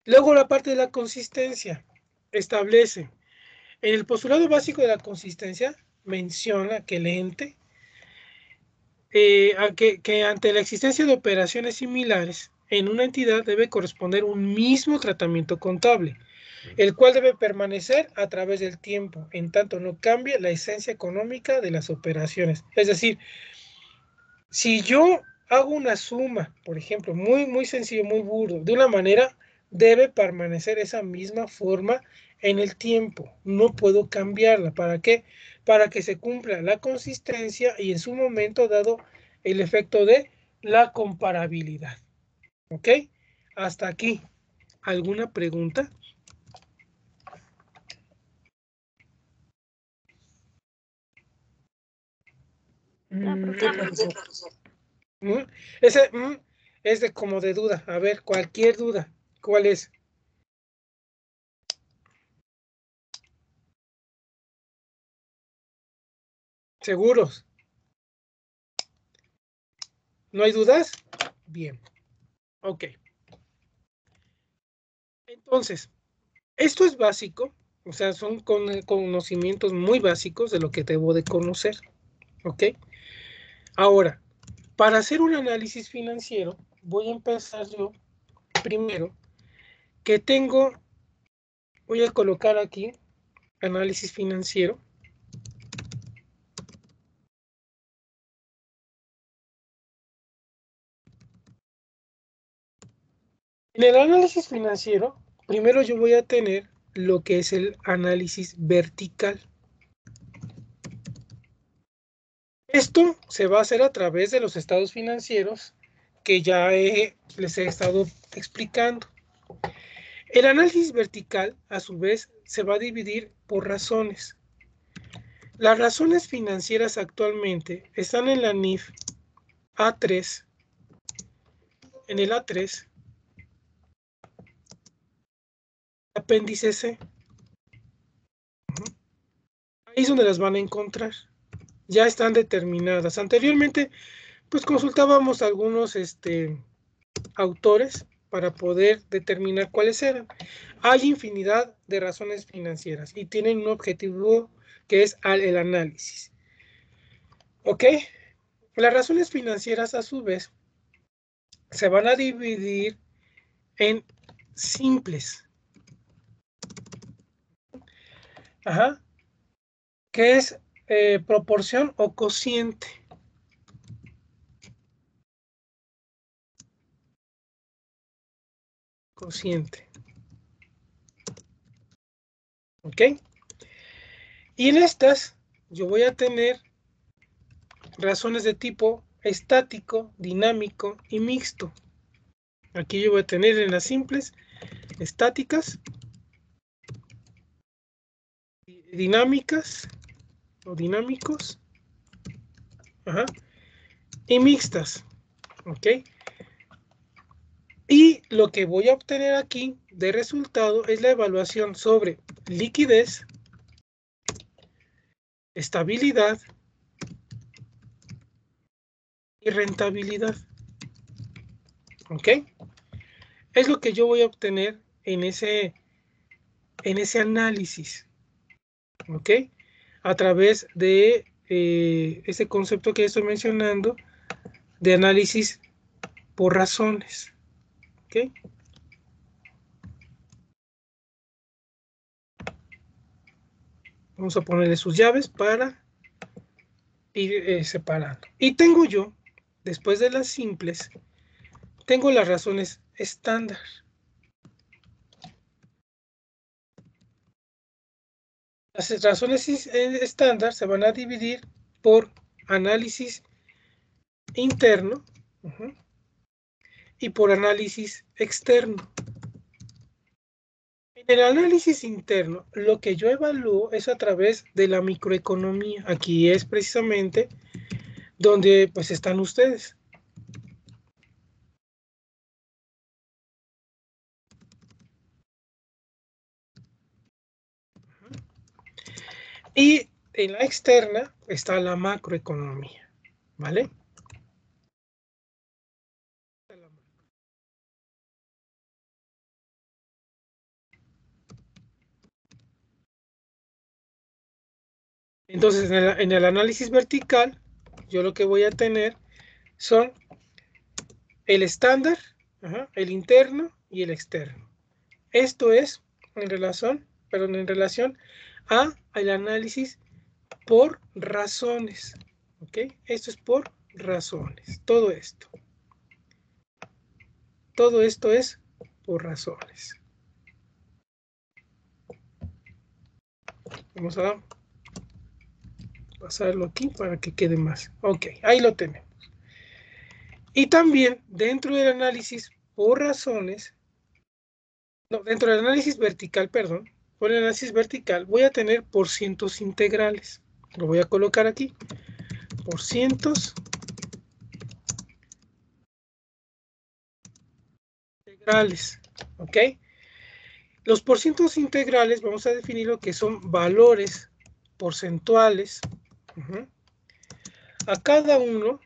Luego la parte de la consistencia establece, en el postulado básico de la consistencia menciona que el ente, que ante la existencia de operaciones similares en una entidad debe corresponder un mismo tratamiento contable, el cual debe permanecer a través del tiempo, en tanto no cambie la esencia económica de las operaciones. Es decir, si yo hago una suma, por ejemplo, muy sencillo, muy burdo, de una manera, debe permanecer esa misma forma en el tiempo. No puedo cambiarla. ¿Para qué? Para que se cumpla la consistencia y en su momento dado el efecto de la comparabilidad. ¿Ok? Hasta aquí. ¿Alguna pregunta?
No,
No,
profe.
profesor.
Ese es de como de duda. A ver, cualquier duda. ¿Cuál es? ¿Seguros? ¿No hay dudas? Bien. Ok. Entonces, esto es básico. O sea, son conocimientos muy básicos de lo que debo de conocer. ¿Ok? Ahora, para hacer un análisis financiero, voy a empezar yo primero que voy a colocar aquí análisis financiero. En el análisis financiero, primero yo voy a tener lo que es el análisis vertical. Esto se va a hacer a través de los estados financieros que ya les he estado explicando. El análisis vertical, a su vez, se va a dividir por razones. Las razones financieras actualmente están en la NIF A3, en el A3, apéndice C. Ahí es donde las van a encontrar. Ya están determinadas. Anteriormente, pues consultábamos a algunos autores para poder determinar cuáles eran. Hay infinidad de razones financieras y tienen un objetivo que es el análisis. ¿Ok? Las razones financieras, a su vez, se van a dividir en simples. Ajá. Que es proporción o cociente. Cociente. ¿Ok? Y en estas yo voy a tener razones de tipo estático, dinámico y mixto. Aquí yo voy a tener en las simples estáticas, dinámicas o dinámicos, ajá, y mixtas. ¿Ok? Y lo que voy a obtener aquí de resultado es la evaluación sobre liquidez, estabilidad y rentabilidad. ¿Ok? Es lo que yo voy a obtener en ese análisis. ¿Ok? A través de ese concepto que estoy mencionando de análisis por razones. ¿Ok? Vamos a ponerle sus llaves para ir separando. Y tengo yo, después de las simples, tengo las razones estándar. Las razones estándar se van a dividir por análisis interno y por análisis externo. En el análisis interno, lo que yo evalúo es a través de la microeconomía. Aquí es precisamente donde pues están ustedes. Y en la externa está la macroeconomía, ¿vale? Entonces, en el análisis vertical, yo lo que voy a tener son el estándar, el interno y el externo. Esto es en relación a el análisis por razones. ¿Ok? Esto es por razones. Todo esto. Todo esto es por razones. Vamos a pasarlo aquí para que quede más. Ok, ahí lo tenemos. Y también dentro del análisis por razones, no, dentro del análisis vertical, perdón, por el análisis vertical voy a tener porcientos integrales. Lo voy a colocar aquí. Porcientos integrales, ¿ok? Los porcientos integrales vamos a definir lo que son valores porcentuales a cada uno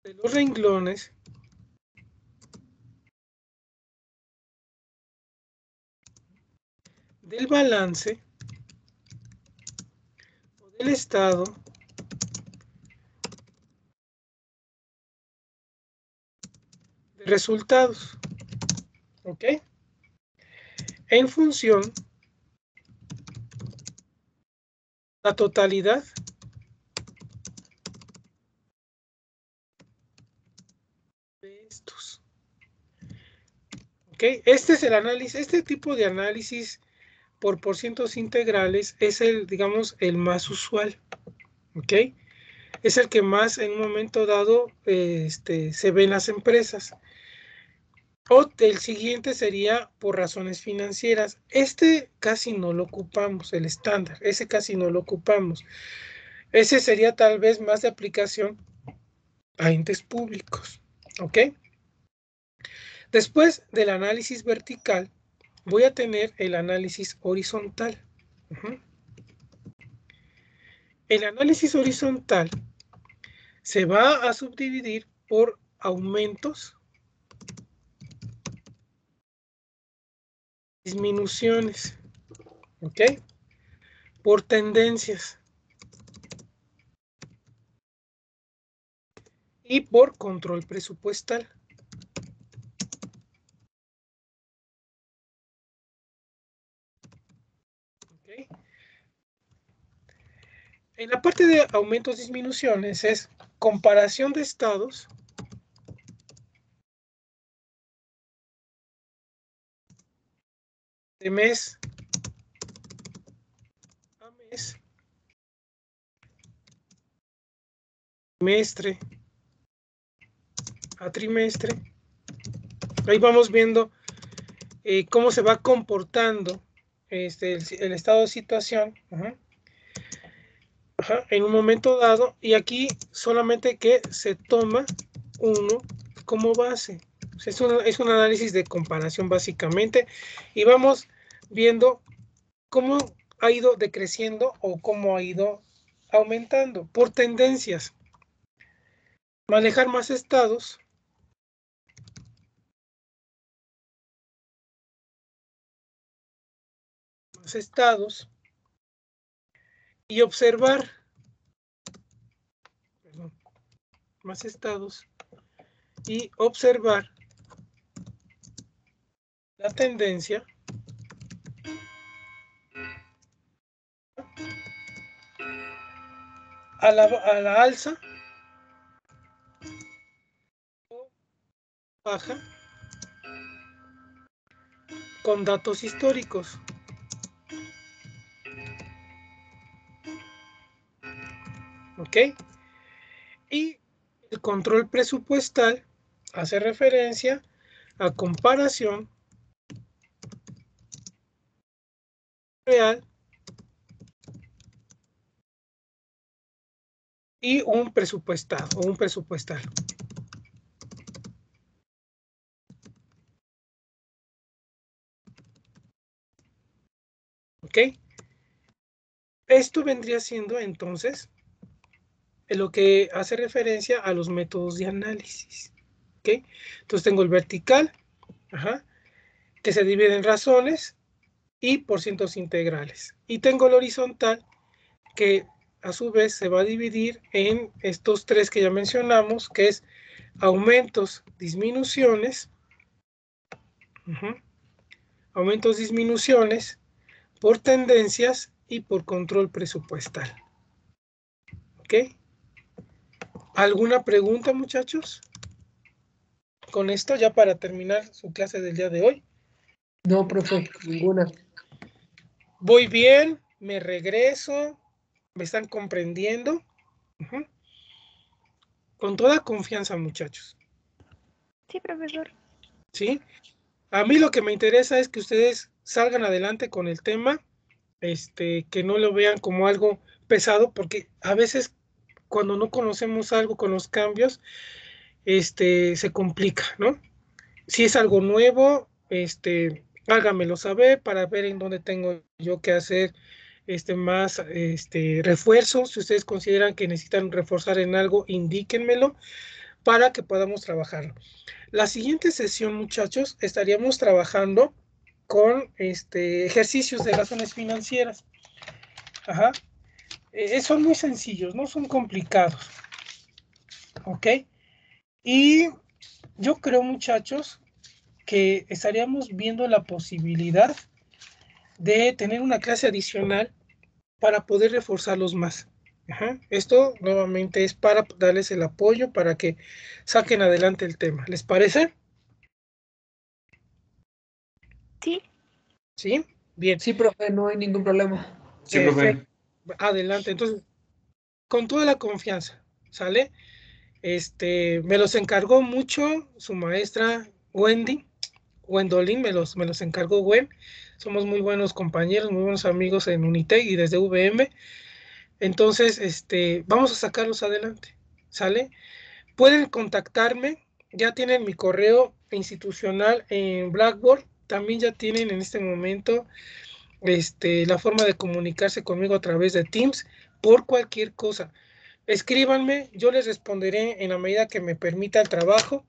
de los renglones del balance o del estado de resultados, ¿ok? En función de la totalidad de estos, ¿ok? Este es el análisis, este tipo de análisis por porcientos integrales es el, digamos, el más usual, ¿ok? Es el que más en un momento dado se ve en las empresas. O el siguiente sería por razones financieras. Este casi no lo ocupamos, el estándar, ese casi no lo ocupamos. Ese sería tal vez más de aplicación a entes públicos, ¿ok? Después del análisis vertical, voy a tener el análisis horizontal. El análisis horizontal se va a subdividir por aumentos, disminuciones, ¿ok? Por tendencias y por control presupuestal. ¿Ok? En la parte de aumentos, disminuciones es comparación de estados de mes a mes, trimestre a trimestre. Ahí vamos viendo cómo se va comportando el estado de situación en un momento dado, y aquí solamente que se toma uno como base. O sea, es un análisis de comparación básicamente, y vamos viendo cómo ha ido decreciendo o cómo ha ido aumentando por tendencias. Manejar más estados, y observar, más estados y observar la tendencia a la alza o baja con datos históricos. ¿Ok? Y el control presupuestal hace referencia a comparación real y un presupuestado o un presupuestal. ¿Ok? Esto vendría siendo entonces lo que hace referencia a los métodos de análisis. ¿Ok? Entonces tengo el vertical, que se divide en razones y porcientos integrales. Y tengo el horizontal, que a su vez se va a dividir en estos tres que ya mencionamos, que es aumentos, disminuciones, aumentos, disminuciones por tendencias y por control presupuestal. ¿Ok? ¿Alguna pregunta, muchachos? Con esto ya para terminar su clase del día de hoy.
No, profe, ninguna.
Voy bien, me regreso, me están comprendiendo. Con toda confianza, muchachos.
Sí, profesor.
¿Sí? A mí lo que me interesa es que ustedes salgan adelante con el tema, que no lo vean como algo pesado, porque a veces cuando no conocemos algo con los cambios, se complica, ¿no? Si es algo nuevo, hágamelo saber para ver en dónde tengo yo que hacer más refuerzos. Si ustedes consideran que necesitan reforzar en algo, indíquenmelo para que podamos trabajarlo. La siguiente sesión, muchachos, estaríamos trabajando con ejercicios de razones financieras. Ajá. Son muy sencillos, no son complicados. ¿Ok? Y yo creo, muchachos, que estaríamos viendo la posibilidad de tener una clase adicional para poder reforzarlos más. Ajá. Esto nuevamente es para darles el apoyo para que saquen adelante el tema. ¿Les parece?
Sí.
¿Sí? Bien.
Sí, profe, no hay ningún problema.
Sí, profe.
Perfecto. Adelante. Entonces, con toda la confianza, ¿sale? Me los encargó mucho su maestra Gwendolyn, me los encargó Gwen. Somos muy buenos compañeros, muy buenos amigos en Unitec y desde VM. Entonces, vamos a sacarlos adelante, ¿sale? Pueden contactarme, ya tienen mi correo institucional en Blackboard, también ya tienen en este momento la forma de comunicarse conmigo a través de Teams por cualquier cosa. Escríbanme, yo les responderé en la medida que me permita el trabajo.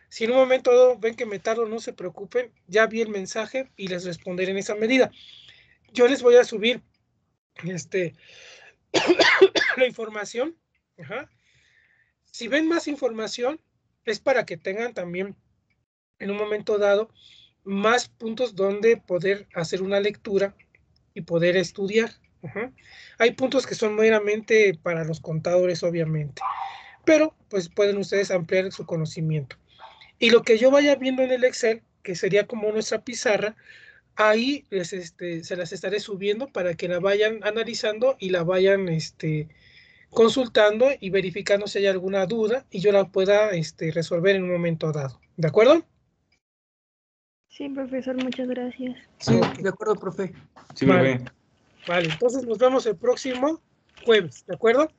Si en un momento dado ven que me tardo, no se preocupen, ya vi el mensaje y les responderé en esa medida. Yo les voy a subir la información. Ajá. Si ven más información, es para que tengan también en un momento dado más puntos donde poder hacer una lectura y poder estudiar. Ajá. Hay puntos que son meramente para los contadores, obviamente, pero pues pueden ustedes ampliar su conocimiento. Y lo que yo vaya viendo en el Excel, que sería como nuestra pizarra, ahí se las estaré subiendo para que la vayan analizando y la vayan consultando y verificando si hay alguna duda y yo la pueda resolver en un momento dado. ¿De acuerdo?
Sí, profesor, muchas gracias.
Sí,
Ok.
de acuerdo, profe.
Sí,
Vale.
profe.
Vale, entonces nos vemos el próximo jueves, ¿de acuerdo?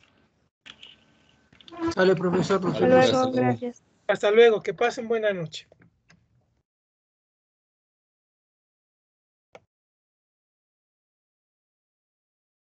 Sale, profesor, nos
Hasta
vemos.
luego,
Hasta luego.
gracias.
Hasta luego, que pasen buena noche.